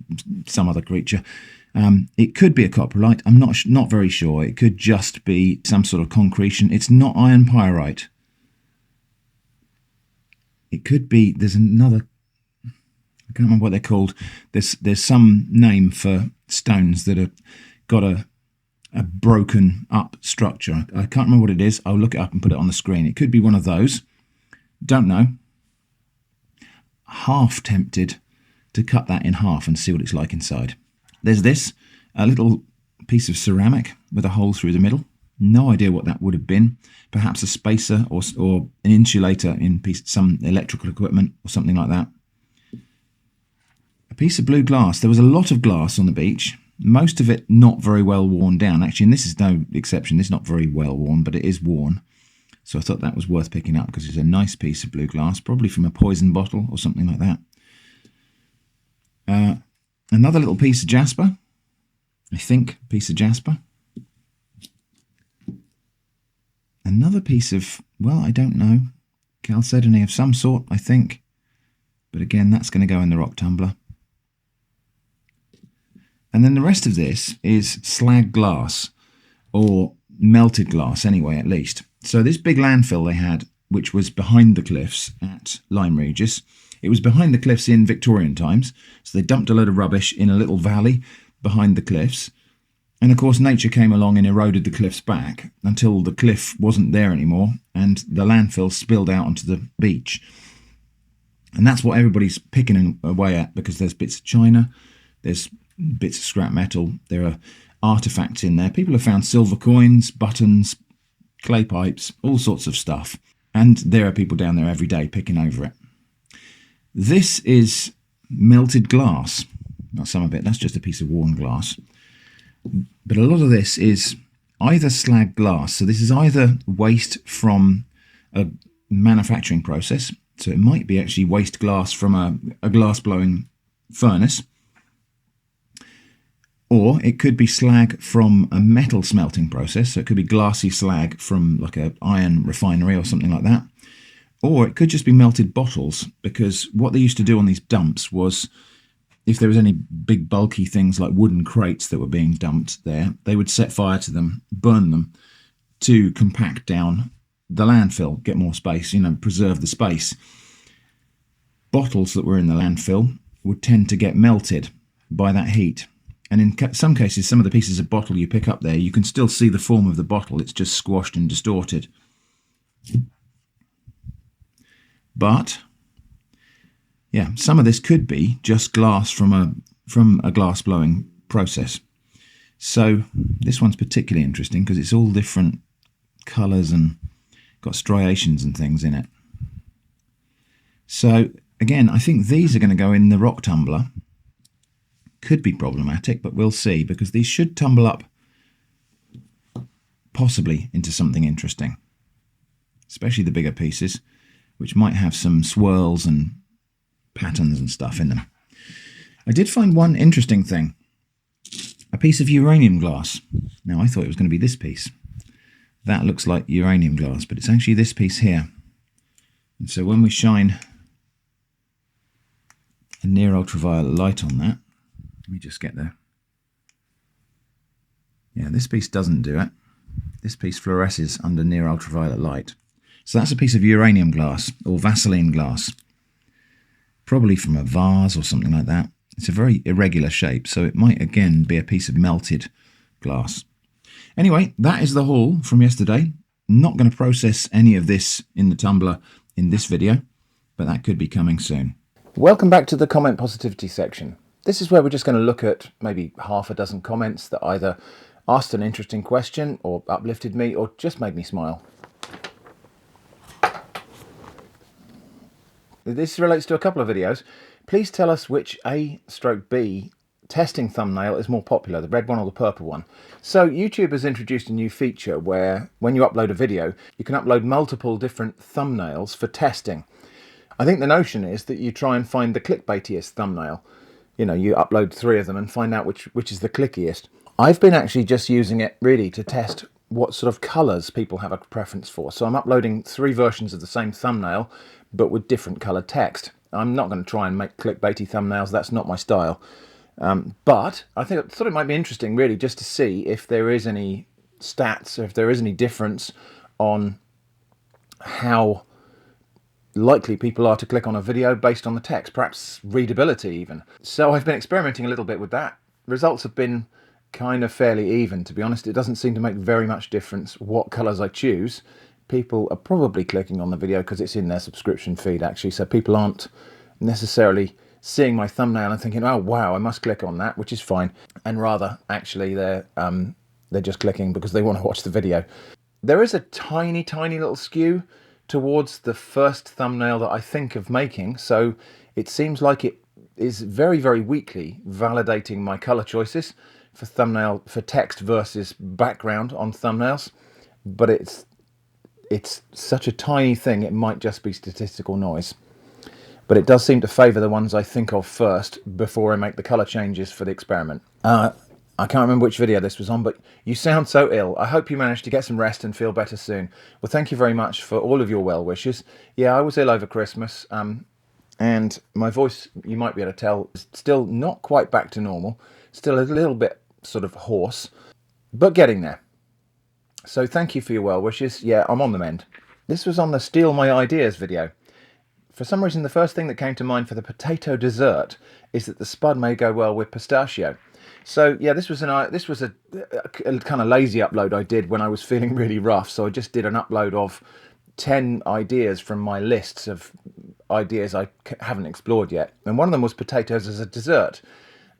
some other creature. It could be a coprolite. I'm not very sure. It could just be some sort of concretion. It's not iron pyrite. It could be, there's another, I can't remember what they're called. There's some name for stones that have got a broken up structure. I can't remember what it is. I'll look it up and put it on the screen. It could be one of those. Don't know. Half tempted to cut that in half and see what it's like inside. There's this, a little piece of ceramic with a hole through the middle. No idea what that would have been. Perhaps a spacer or an insulator in some electrical equipment or something like that. A piece of blue glass. There was a lot of glass on the beach. Most of it not very well worn down. Actually, and this is no exception. This is not very well worn, but it is worn. So I thought that was worth picking up because it's a nice piece of blue glass, probably from a poison bottle or something like that. Another little piece of jasper. I think a piece of jasper. Another piece of, well, I don't know, chalcedony of some sort, I think. But again, that's going to go in the rock tumbler. And then the rest of this is slag glass, or melted glass anyway, at least. So this big landfill they had, which was behind the cliffs at Lyme Regis, it was behind the cliffs in Victorian times. So they dumped a load of rubbish in a little valley behind the cliffs. And of course, nature came along and eroded the cliffs back until the cliff wasn't there anymore and the landfill spilled out onto the beach. And that's what everybody's picking away at, because there's bits of china, there's bits of scrap metal, there are artifacts in there. People have found silver coins, buttons, clay pipes, all sorts of stuff. And there are people down there every day picking over it. This is melted glass. Not some of it, that's just a piece of worn glass. But a lot of this is either slag glass. So this is either waste from a manufacturing process. So it might be actually waste glass from a glass blowing furnace. Or it could be slag from a metal smelting process. So it could be glassy slag from like an iron refinery or something like that. Or it could just be melted bottles, because what they used to do on these dumps was, if there was any big bulky things like wooden crates that were being dumped there, they would set fire to them, burn them to compact down the landfill, get more space, you know, preserve the space. Bottles that were in the landfill would tend to get melted by that heat. And in some cases, some of the pieces of bottle you pick up there, you can still see the form of the bottle. It's just squashed and distorted. But yeah, some of this could be just glass from a glass blowing process. So this one's particularly interesting because it's all different colours and got striations and things in it. So again, I think these are going to go in the rock tumbler. Could be problematic, but we'll see, because these should tumble up possibly into something interesting, especially the bigger pieces, which might have some swirls and patterns and stuff in them. I did find one interesting thing, a piece of uranium glass. Now I thought it was going to be this piece. That looks like uranium glass, but it's actually this piece here. And so when we shine a near ultraviolet light on that, let me just get there. Yeah, this piece doesn't do it. This piece fluoresces under near ultraviolet light. So that's a piece of uranium glass or Vaseline glass, probably from a vase or something like that. It's a very irregular shape, so it might again be a piece of melted glass. Anyway, that is the haul from yesterday. Not going to process any of this in the tumbler in this video, but that could be coming soon.
Welcome back to the comment positivity section. This is where we're just going to look at maybe half a dozen comments that either asked an interesting question or uplifted me or just made me smile. This relates to a couple of videos. Please tell us which A/B testing thumbnail is more popular, the red one or the purple one. So YouTube has introduced a new feature where when you upload a video, you can upload multiple different thumbnails for testing. I think the notion is that you try and find the clickbaitiest thumbnail. You know, you upload 3 of them and find out which is the clickiest. I've been actually just using it really to test what sort of colours people have a preference for. So I'm uploading 3 versions of the same thumbnail, but with different coloured text. I'm not going to try and make clickbaity thumbnails, that's not my style. But I thought it might be interesting really just to see if there is any stats, or if there is any difference on how likely people are to click on a video based on the text, perhaps readability even. So I've been experimenting a little bit with that. Results have been kind of fairly even, to be honest. It doesn't seem to make very much difference what colours I choose. People are probably clicking on the video because it's in their subscription feed actually, so people aren't necessarily seeing my thumbnail and thinking, oh wow, I must click on that, which is fine, and rather actually they're just clicking because they want to watch the video. There is a tiny little skew towards the first thumbnail that I think of making, so it seems like it is very weakly validating my color choices for text versus background on thumbnails, but it's such a tiny thing it might just be statistical noise. But it does seem to favour the ones I think of first before I make the colour changes for the experiment. I can't remember which video this was on, but you sound so ill. I hope you managed to get some rest and feel better soon. Well, thank you very much for all of your well wishes. Yeah, I was ill over Christmas, and my voice, you might be able to tell, is still not quite back to normal. Still a little bit sort of hoarse, but getting there. So thank you for your well wishes. Yeah, I'm on the mend. This was on the Steal My Ideas video. For some reason, the first thing that came to mind for the potato dessert is that the spud may go well with pistachio. So yeah, this was a kind of lazy upload I did when I was feeling really rough. So I just did an upload of 10 ideas from my lists of ideas I haven't explored yet. And one of them was potatoes as a dessert.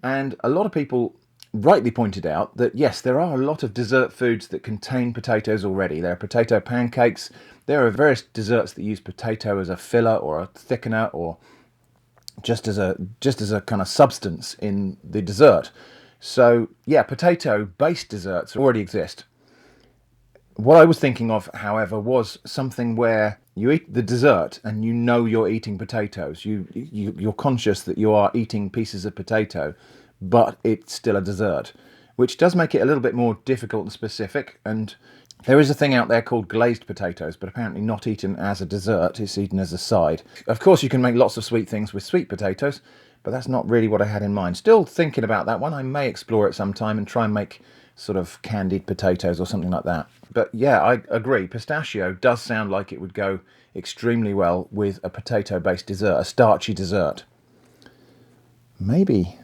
And a lot of people rightly pointed out that yes, there are a lot of dessert foods that contain potatoes already. There are potato pancakes. There are various desserts that use potato as a filler or a thickener, or just as a kind of substance in the dessert. So yeah, potato-based desserts already exist. What I was thinking of, however, was something where you eat the dessert and you know you're eating potatoes. You're conscious that you are eating pieces of potato, but it's still a dessert, which does make it a little bit more difficult and specific. And there is a thing out there called glazed potatoes, but apparently not eaten as a dessert, it's eaten as a side. Of course, you can make lots of sweet things with sweet potatoes, but that's not really what I had in mind. Still thinking about that one. I may explore it sometime and try and make sort of candied potatoes or something like that. But yeah, I agree. Pistachio does sound like it would go extremely well with a potato-based dessert, a starchy dessert. Maybe,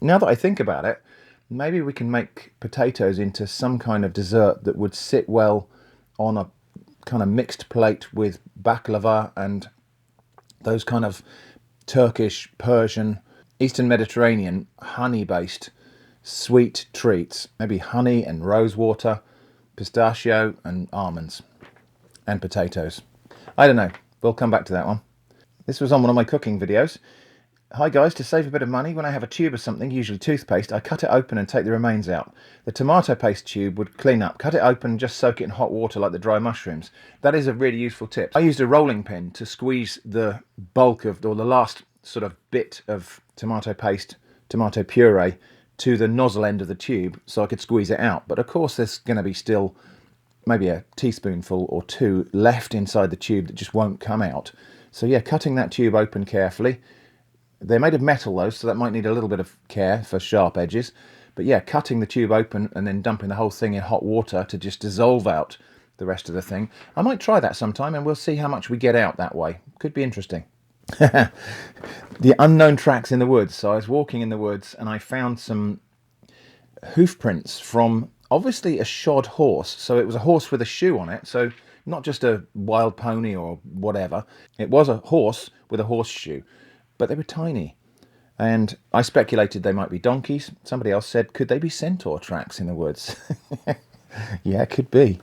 now that I think about it, maybe we can make potatoes into some kind of dessert that would sit well on a kind of mixed plate with baklava and those kind of Turkish, Persian, Eastern Mediterranean honey-based sweet treats. Maybe honey and rose water, pistachio and almonds, and potatoes. I don't know. We'll come back to that one. This was on one of my cooking videos. Hi guys, to save a bit of money, when I have a tube of something, usually toothpaste, I cut it open and take the remains out. The tomato paste tube would clean up. Cut it open and just soak it in hot water like the dry mushrooms. That is a really useful tip. I used a rolling pin to squeeze the bulk of, or the last sort of bit of tomato paste, tomato puree, to the nozzle end of the tube so I could squeeze it out. But of course there's going to be still maybe a teaspoonful or two left inside the tube that just won't come out. So yeah, cutting that tube open carefully. They're made of metal though, so that might need a little bit of care for sharp edges. But yeah, cutting the tube open and then dumping the whole thing in hot water to just dissolve out the rest of the thing. I might try that sometime and we'll see how much we get out that way. Could be interesting. The unknown tracks in the woods. So I was walking in the woods and I found some hoof prints from obviously a shod horse. So it was a horse with a shoe on it. So not just a wild pony or whatever. It was a horse with a horseshoe. But they were tiny, and I speculated they might be donkeys. Somebody else said, could they be centaur tracks in the woods? Yeah, could be.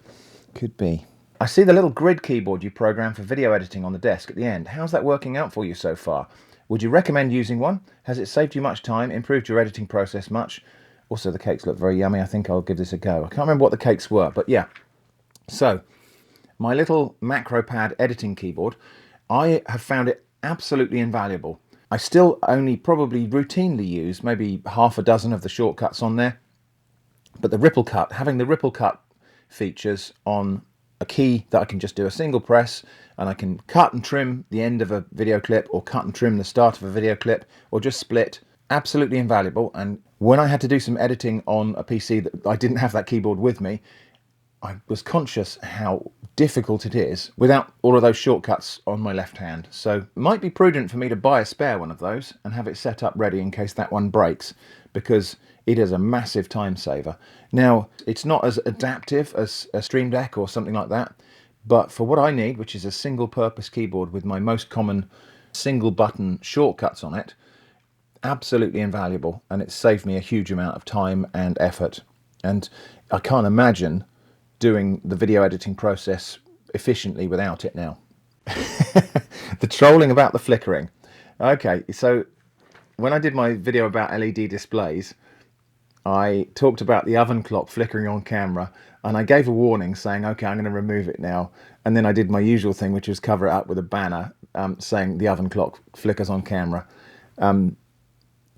Could be. I see the little grid keyboard you program for video editing on the desk at the end. How's that working out for you so far? Would you recommend using one? Has it saved you much time, improved your editing process much? Also, the cakes look very yummy. I think I'll give this a go. I can't remember what the cakes were, but yeah. So, my little MacroPad editing keyboard, I have found it absolutely invaluable. I still only probably routinely use maybe half a dozen of the shortcuts on there, but the ripple cut, having the ripple cut features on a key that I can just do a single press and I can cut and trim the end of a video clip or cut and trim the start of a video clip or just split, absolutely invaluable. And when I had to do some editing on a PC that I didn't have that keyboard with me, I was conscious how difficult it is without all of those shortcuts on my left hand. So it might be prudent for me to buy a spare one of those and have it set up ready in case that one breaks, because it is a massive time saver. Now, it's not as adaptive as a Stream Deck or something like that, but for what I need, which is a single purpose keyboard with my most common single button shortcuts on it, absolutely invaluable, and it's saved me a huge amount of time and effort. And I can't imagine doing the video editing process efficiently without it now. The trolling about the flickering. Okay, so when I did my video about LED displays, I talked about the oven clock flickering on camera, and I gave a warning saying, okay, I'm going to remove it now. And then I did my usual thing, which was cover it up with a banner saying the oven clock flickers on camera.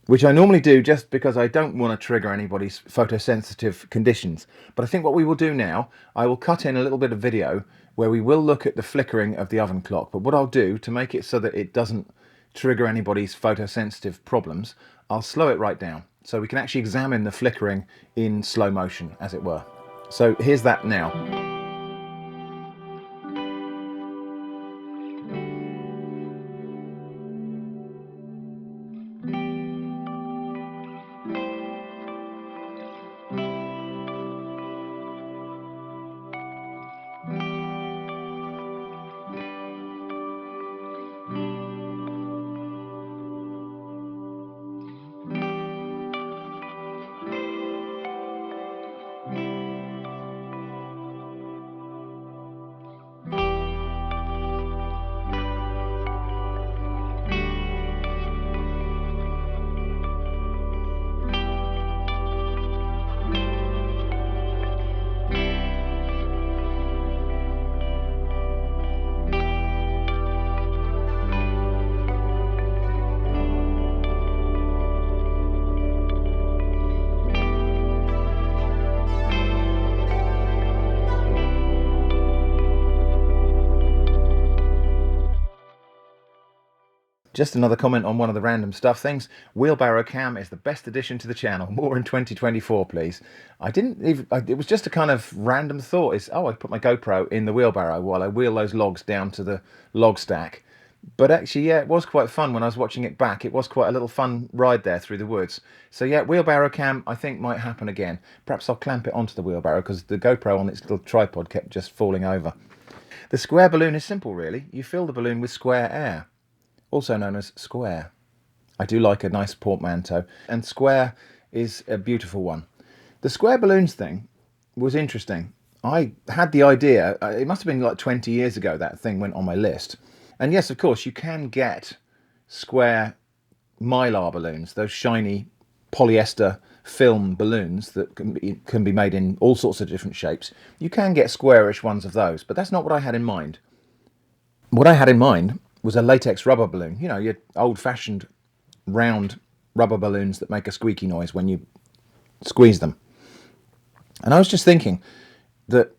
Which I normally do just because I don't want to trigger anybody's photosensitive conditions. But I think what we will do now, I will cut in a little bit of video where we will look at the flickering of the oven clock. But what I'll do to make it so that it doesn't trigger anybody's photosensitive problems, I'll slow it right down so we can actually examine the flickering in slow motion, as it were. So here's that now. Just another comment on one of the random stuff things. Wheelbarrow cam is the best addition to the channel. More in 2024, please. It was just a kind of random thought. I put my GoPro in the wheelbarrow while I wheel those logs down to the log stack. But actually, yeah, it was quite fun when I was watching it back. It was quite a little fun ride there through the woods. So yeah, wheelbarrow cam, I think, might happen again. Perhaps I'll clamp it onto the wheelbarrow because the GoPro on its little tripod kept just falling over. The square balloon is simple, really. You fill the balloon with square air, also known as square. I do like a nice portmanteau. And square is a beautiful one. The square balloons thing was interesting. I had the idea, it must have been like 20 years ago that thing went on my list. And yes, of course, you can get square mylar balloons, those shiny polyester film balloons that can be made in all sorts of different shapes. You can get squarish ones of those, but that's not what I had in mind. What I had in mind was a latex rubber balloon, you know, your old-fashioned round rubber balloons that make a squeaky noise when you squeeze them. And I was just thinking that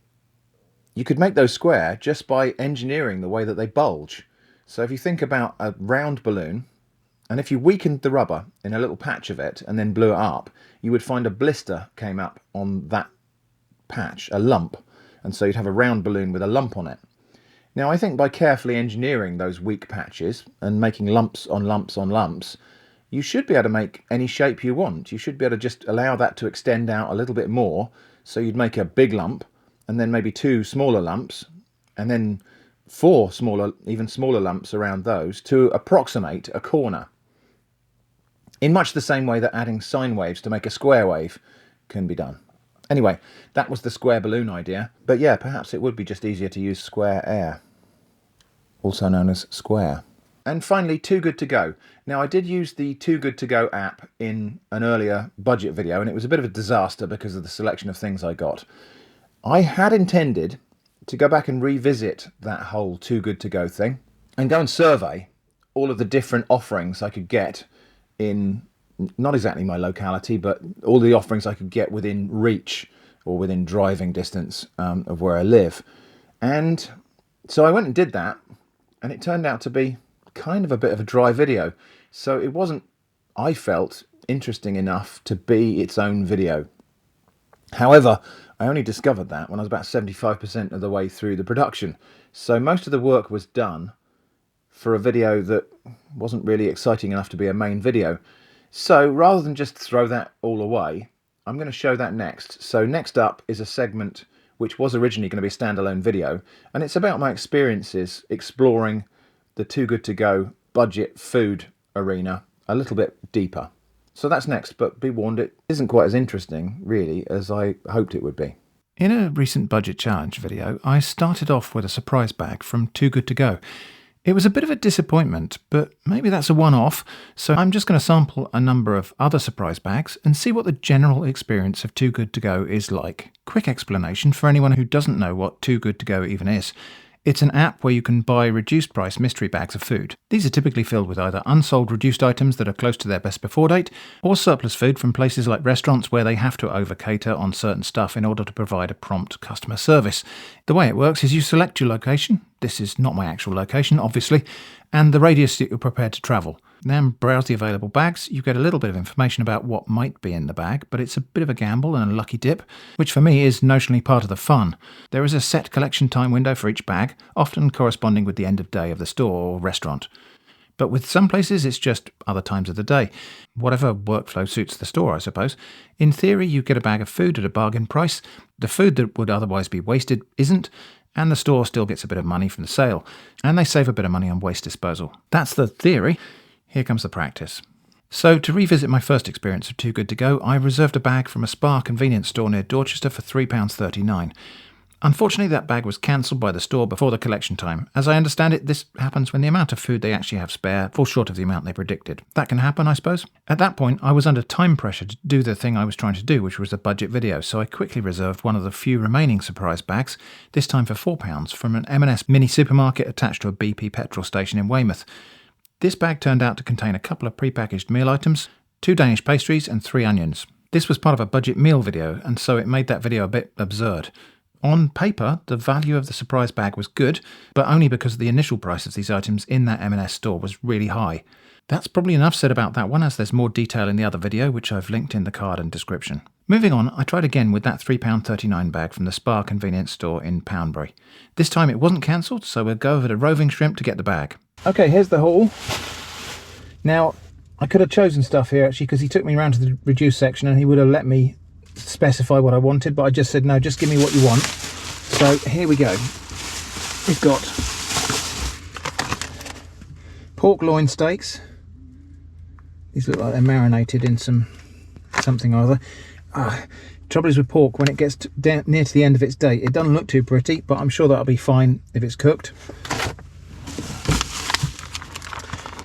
you could make those square just by engineering the way that they bulge. So if you think about a round balloon, and if you weakened the rubber in a little patch of it and then blew it up, you would find a blister came up on that patch, a lump. And so you'd have a round balloon with a lump on it. Now I think by carefully engineering those weak patches and making lumps on lumps on lumps, you should be able to make any shape you want. You should be able to just allow that to extend out a little bit more. So you'd make a big lump and then maybe 2 smaller lumps and then 4 smaller, even smaller lumps around those to approximate a corner. In much the same way that adding sine waves to make a square wave can be done. Anyway, that was the square balloon idea. But yeah, perhaps it would be just easier to use square air, also known as square. And finally, Too Good To Go. Now, I did use the Too Good To Go app in an earlier budget video, and it was a bit of a disaster because of the selection of things I got. I had intended to go back and revisit that whole Too Good To Go thing and go and survey all of the different offerings I could get in, not exactly my locality, but all the offerings I could get within reach or within driving distance of where I live. And so I went and did that, and it turned out to be kind of a bit of a dry video. So it wasn't, I felt, interesting enough to be its own video. However, I only discovered that when I was about 75% of the way through the production. So most of the work was done for a video that wasn't really exciting enough to be a main video. So rather than just throw that all away, I'm going to show that next. So next up is a segment which was originally going to be a standalone video, and it's about my experiences exploring the Too Good To Go budget food arena a little bit deeper. So that's next, but be warned, it isn't quite as interesting, really, as I hoped it would be.
In a recent budget challenge video, I started off with a surprise bag from Too Good To Go. It was a bit of a disappointment, but maybe that's a one-off, so I'm just going to sample a number of other surprise bags and see what the general experience of Too Good To Go is like. Quick explanation for anyone who doesn't know what Too Good To Go even is. It's an app where you can buy reduced price mystery bags of food. These are typically filled with either unsold reduced items that are close to their best before date, or surplus food from places like restaurants where they have to over-cater on certain stuff in order to provide a prompt customer service. The way it works is you select your location. This is not my actual location, obviously, and the radius that you're prepared to travel. Then browse the available bags. You get a little bit of information about what might be in the bag, but it's a bit of a gamble and a lucky dip, which for me is notionally part of the fun. There is a set collection time window for each bag, often corresponding with the end of day of the store or restaurant. But with some places it's just other times of the day. Whatever workflow suits the store, I suppose. In theory, you get a bag of food at a bargain price. The food that would otherwise be wasted isn't, and the store still gets a bit of money from the sale. And they save a bit of money on waste disposal. That's the theory. Here comes the practice. So to revisit my first experience of Too Good To Go, I reserved a bag from a Spar convenience store near Dorchester for £3.39. Unfortunately, that bag was cancelled by the store before the collection time. As I understand it, this happens when the amount of food they actually have spare falls short of the amount they predicted. That can happen, I suppose. At that point, I was under time pressure to do the thing I was trying to do, which was a budget video, so I quickly reserved one of the few remaining surprise bags, this time for £4, from an M&S mini supermarket attached to a BP petrol station in Weymouth. This bag turned out to contain a couple of prepackaged meal items, 2 Danish pastries and 3 onions. This was part of a budget meal video, and so it made that video a bit absurd. On paper, the value of the surprise bag was good, but only because the initial price of these items in that M&S store was really high. That's probably enough said about that one, as there's more detail in the other video, which I've linked in the card and description. Moving on, I tried again with that £3.39 bag from the Spar convenience store in Poundbury. This time it wasn't cancelled, so we'll go over to Roving Shrimp to get the bag.
Okay, here's the haul. Now, I could have chosen stuff here actually, because he took me around to the reduced section and he would have let me specify what I wanted, but I just said no, just give me what you want. So here we go. We've got pork loin steaks. These look like they're marinated in some something or other. Trouble is with pork, when it gets near to the end of its date, it doesn't look too pretty, but I'm sure that'll be fine if it's cooked.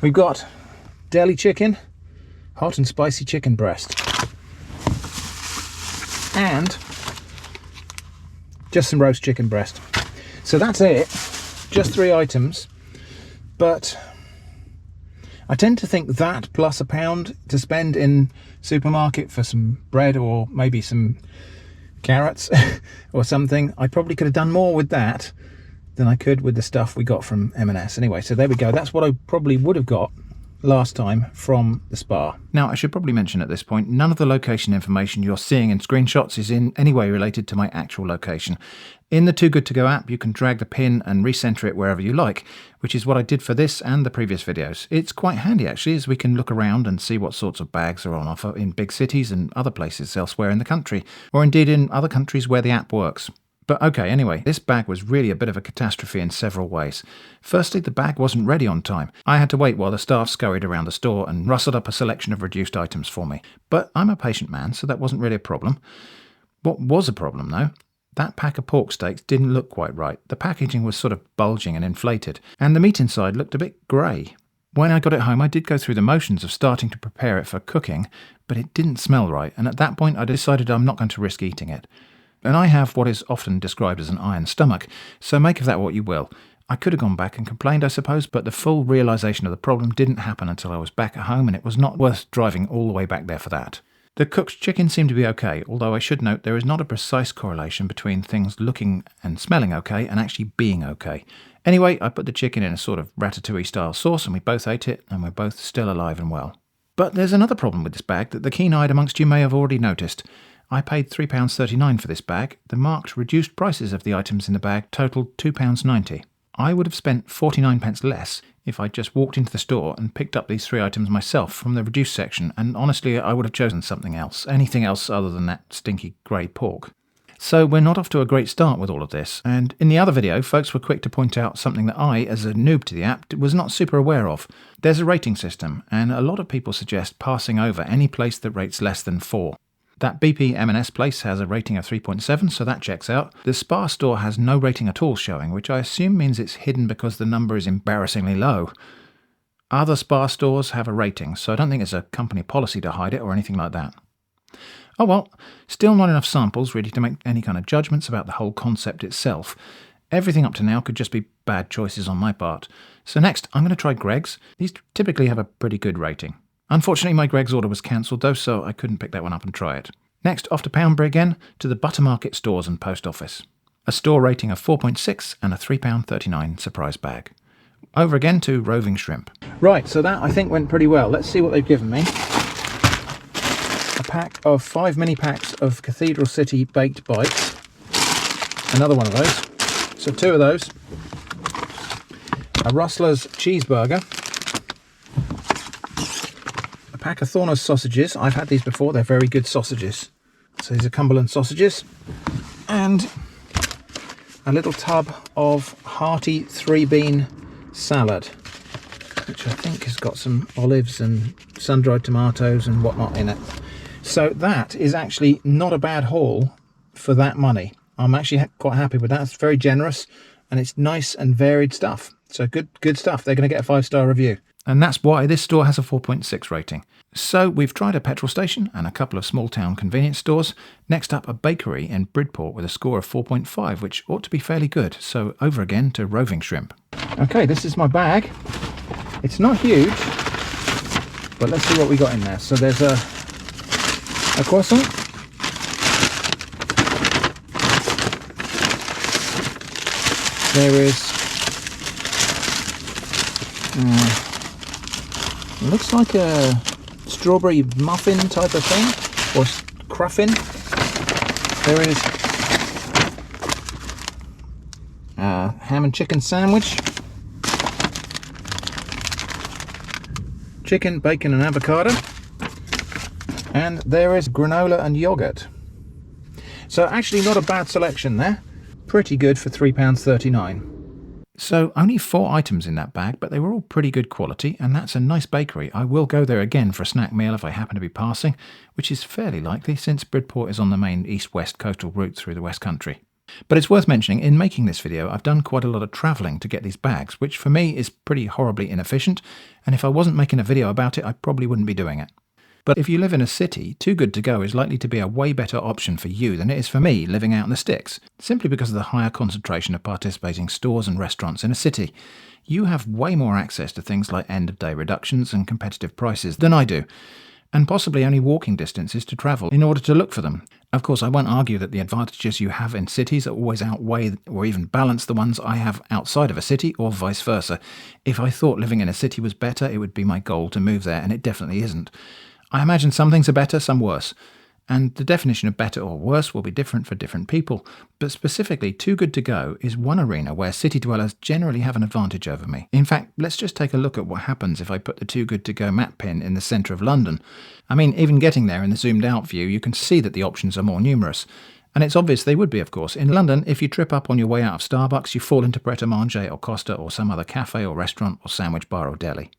We've got deli chicken, hot and spicy chicken breast, and just some roast chicken breast. So that's it, just 3 items, but I tend to think that plus £1 to spend in supermarket for some bread or maybe some carrots or something, I probably could have done more with that than I could with the stuff we got from M&S. Anyway, so there we go. That's what I probably would have got last time from the spa.
Now, I should probably mention at this point, none of the location information you're seeing in screenshots is in any way related to my actual location. In the Too Good To Go app, you can drag the pin and recenter it wherever you like, which is what I did for this and the previous videos. It's quite handy actually, as we can look around and see what sorts of bags are on offer in big cities and other places elsewhere in the country, or indeed in other countries where the app works. But okay, anyway, this bag was really a bit of a catastrophe in several ways. Firstly, the bag wasn't ready on time. I had to wait while the staff scurried around the store and rustled up a selection of reduced items for me. But I'm a patient man, so that wasn't really a problem. What was a problem, though? That pack of pork steaks didn't look quite right. The packaging was sort of bulging and inflated, and the meat inside looked a bit grey. When I got it home, I did go through the motions of starting to prepare it for cooking, but it didn't smell right, and at that point I decided I'm not going to risk eating it. And I have what is often described as an iron stomach, so make of that what you will. I could have gone back and complained, I suppose, but the full realisation of the problem didn't happen until I was back at home, and it was not worth driving all the way back there for that. The cooked chicken seemed to be okay, although I should note there is not a precise correlation between things looking and smelling okay and actually being okay. Anyway, I put the chicken in a sort of ratatouille style sauce and we both ate it, and we're both still alive and well. But there's another problem with this bag that the keen-eyed amongst you may have already noticed. I paid £3.39 for this bag. The marked reduced prices of the items in the bag totalled £2.90. I would have spent 49p less if I'd just walked into the store and picked up these 3 items myself from the reduced section, and honestly I would have chosen something else, anything else other than that stinky grey pork. So we're not off to a great start with all of this, and in the other video folks were quick to point out something that I, as a noob to the app, was not super aware of. There's a rating system, and a lot of people suggest passing over any place that rates less than 4. That BP M&S place has a rating of 3.7, so that checks out. The Spa store has no rating at all showing, which I assume means it's hidden because the number is embarrassingly low. Other Spa stores have a rating, so I don't think it's a company policy to hide it or anything like that. Oh well, still not enough samples really to make any kind of judgments about the whole concept itself. Everything up to now could just be bad choices on my part. So next, I'm going to try Greggs. These typically have a pretty good rating. Unfortunately, my Greggs order was cancelled though, so I couldn't pick that one up and try it. Next, off to Poundbury again, to the Buttermarket stores and post office. A store rating of 4.6 and a £3.39 surprise bag. Over again to Roving Shrimp.
Right, so that I think went pretty well. Let's see what they've given me. A pack of 5 mini packs of Cathedral City baked bites. Another one of those. So 2 of those. A Rustler's cheeseburger. A pack of Thorner's sausages. I've had these before, they're very good sausages. So these are Cumberland sausages. And a little tub of hearty 3-bean salad, which I think has got some olives and sun-dried tomatoes and whatnot in it. So that is actually not a bad haul for that money. I'm actually quite happy with that. It's very generous and it's nice and varied stuff. So good stuff. They're going to get a 5-star review.
And that's why this store has a 4.6 rating. So we've tried a petrol station and a couple of small town convenience stores. Next up, a bakery in Bridport with a score of 4.5, which ought to be fairly good. So over again to Roving Shrimp.
Okay, this is my bag. It's not huge, but let's see what we got in there. So there's a croissant. There is looks like a strawberry muffin type of thing, or cruffin. There is a ham and chicken sandwich, chicken, bacon and avocado, and there is granola and yogurt. So actually not a bad selection there. Pretty good for £3.39.
So only 4 items in that bag, but they were all pretty good quality, and that's a nice bakery. I will go there again for a snack meal if I happen to be passing, which is fairly likely since Bridport is on the main east-west coastal route through the West Country. But it's worth mentioning, in making this video, I've done quite a lot of travelling to get these bags, which for me is pretty horribly inefficient, and if I wasn't making a video about it, I probably wouldn't be doing it. But if you live in a city, Too Good To Go is likely to be a way better option for you than it is for me living out in the sticks, simply because of the higher concentration of participating stores and restaurants in a city. You have way more access to things like end-of-day reductions and competitive prices than I do, and possibly only walking distances to travel in order to look for them. Of course, I won't argue that the advantages you have in cities always outweigh or even balance the ones I have outside of a city, or vice versa. If I thought living in a city was better, it would be my goal to move there, and it definitely isn't. I imagine some things are better, some worse, and the definition of better or worse will be different for different people, but specifically Too Good To Go is one arena where city dwellers generally have an advantage over me. In fact, let's just take a look at what happens if I put the Too Good To Go map pin in the centre of London. I mean, even getting there in the zoomed out view, you can see that the options are more numerous. And it's obvious they would be, of course. In London, if you trip up on your way out of Starbucks, you fall into Pret a Manger or Costa or some other cafe or restaurant or sandwich bar or deli.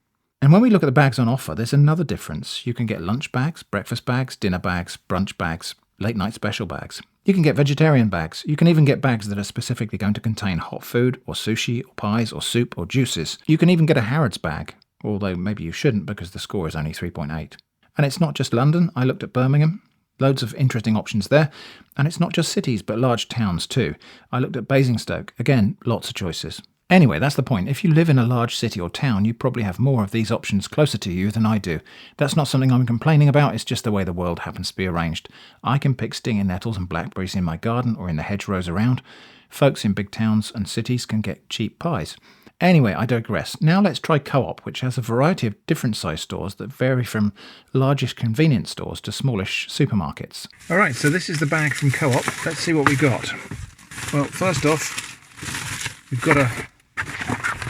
And when we look at the bags on offer, there's another difference. You can get lunch bags, breakfast bags, dinner bags, brunch bags, late night special bags. You can get vegetarian bags. You can even get bags that are specifically going to contain hot food or sushi or pies or soup or juices. You can even get a Harrods bag, although maybe you shouldn't because the score is only 3.8. And it's not just London. I looked at Birmingham. Loads of interesting options there. And it's not just cities, but large towns too. I looked at Basingstoke. Again, lots of choices. Anyway, that's the point. If you live in a large city or town, you probably have more of these options closer to you than I do. That's not something I'm complaining about, it's just the way the world happens to be arranged. I can pick stinging nettles and blackberries in my garden or in the hedgerows around. Folks in big towns and cities can get cheap pies. Anyway, I digress. Now let's try Co-op, which has a variety of different size stores that vary from largish convenience stores to smallish supermarkets.
Alright, so this is the bag from Co-op. Let's see what we got. Well, first off, we've got a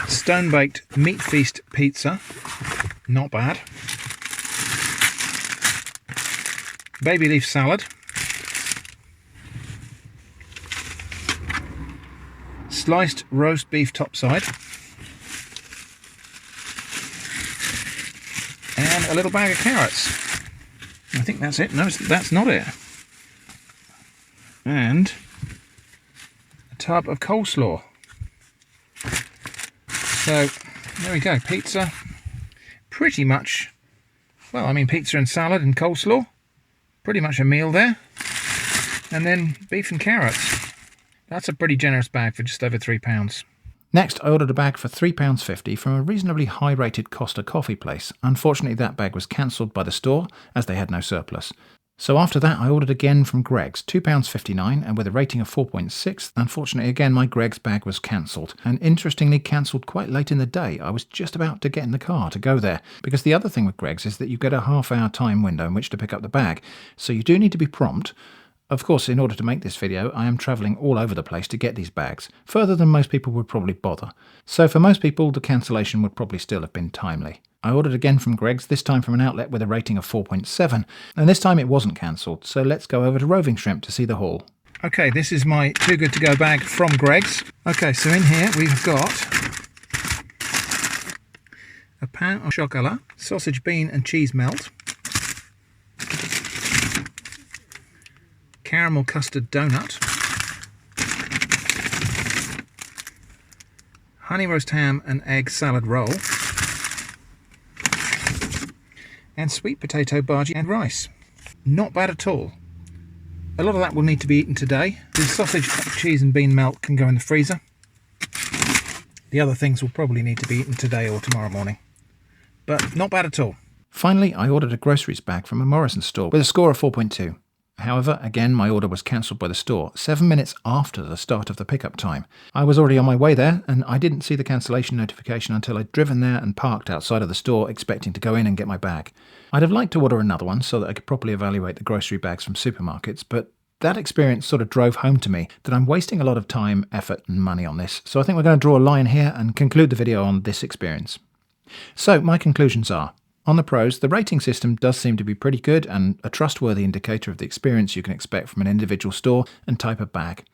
stone-baked meat feast pizza, not bad. Baby leaf salad. Sliced roast beef topside. And a little bag of carrots. I think that's it. No, that's not it. And a tub of coleslaw. So, there we go, pizza, pretty much, well, I mean pizza and salad and coleslaw, pretty much a meal there, and then beef and carrots. That's a pretty generous bag for just over £3.
Next, I ordered a bag for £3.50 from a reasonably high-rated Costa coffee place. Unfortunately, that bag was cancelled by the store, as they had no surplus. So after that, I ordered again from Greggs, £2.59, and with a rating of 4.6. Unfortunately, again, my Greggs bag was cancelled, and interestingly cancelled quite late in the day. I was just about to get in the car to go there, because the other thing with Greggs is that you get a half-hour time window in which to pick up the bag, so you do need to be prompt. Of course, in order to make this video, I am travelling all over the place to get these bags, further than most people would probably bother. So for most people, the cancellation would probably still have been timely. I ordered again from Greggs, this time from an outlet with a rating of 4.7, and this time it wasn't cancelled, so let's go over to Roving Shrimp to see the haul.
Okay, this is my Too Good To Go bag from Greggs. Okay, so in here we've got a pain au chocolat, sausage, bean and cheese melt, caramel custard donut, honey roast ham and egg salad roll, and sweet potato bhaji and rice. Not bad at all. A lot of that will need to be eaten today. The sausage, cheese and bean melt can go in the freezer. The other things will probably need to be eaten today or tomorrow morning. But not bad at all.
Finally, I ordered a groceries bag from a Morrison store with a score of 4.2. However, again, my order was cancelled by the store 7 minutes after the start of the pickup time. I was already on my way there, and I didn't see the cancellation notification until I'd driven there and parked outside of the store expecting to go in and get my bag. I'd have liked to order another one so that I could properly evaluate the grocery bags from supermarkets, but that experience sort of drove home to me that I'm wasting a lot of time, effort and money on this, so I think we're going to draw a line here and conclude the video on this experience. So, my conclusions are: on the pros, the rating system does seem to be pretty good and a trustworthy indicator of the experience you can expect from an individual store and type of bag.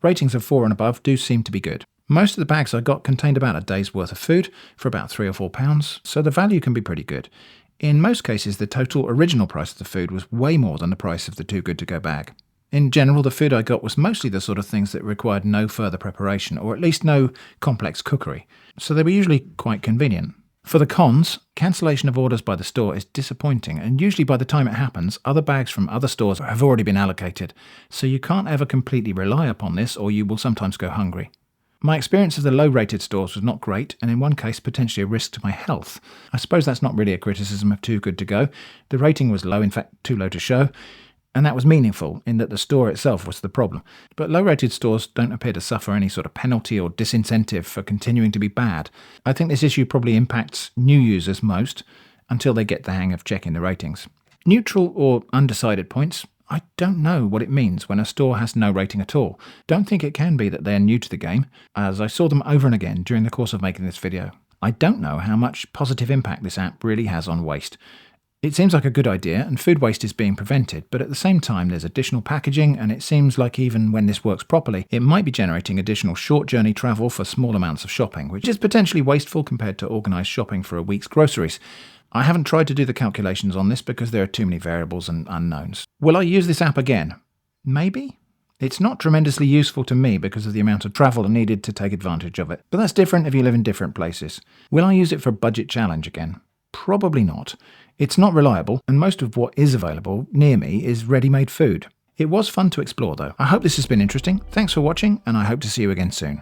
Ratings of 4 and above do seem to be good. Most of the bags I got contained about a day's worth of food for about £3 or £4, so the value can be pretty good. In most cases, the total original price of the food was way more than the price of the Too Good To Go bag. In general, the food I got was mostly the sort of things that required no further preparation, or at least no complex cookery, so they were usually quite convenient. For the cons, cancellation of orders by the store is disappointing, and usually by the time it happens, other bags from other stores have already been allocated, so you can't ever completely rely upon this, or you will sometimes go hungry. My experience of the low-rated stores was not great, and in one case potentially a risk to my health. I suppose that's not really a criticism of Too Good To Go. The rating was low, in fact too low to show, and that was meaningful in that the store itself was the problem. But low-rated stores don't appear to suffer any sort of penalty or disincentive for continuing to be bad. I think this issue probably impacts new users most, until they get the hang of checking the ratings. Neutral or undecided points? I don't know what it means when a store has no rating at all. Don't think it can be that they are new to the game, as I saw them over and again during the course of making this video. I don't know how much positive impact this app really has on waste. It seems like a good idea and food waste is being prevented, but at the same time there's additional packaging, and it seems like even when this works properly, it might be generating additional short journey travel for small amounts of shopping, which is potentially wasteful compared to organised shopping for a week's groceries. I haven't tried to do the calculations on this because there are too many variables and unknowns. Will I use this app again? Maybe. It's not tremendously useful to me because of the amount of travel needed to take advantage of it, but that's different if you live in different places. Will I use it for Budget Challenge again? Probably not. It's not reliable, and most of what is available near me is ready-made food. It was fun to explore though. I hope this has been interesting. Thanks for watching, and I hope to see you again soon.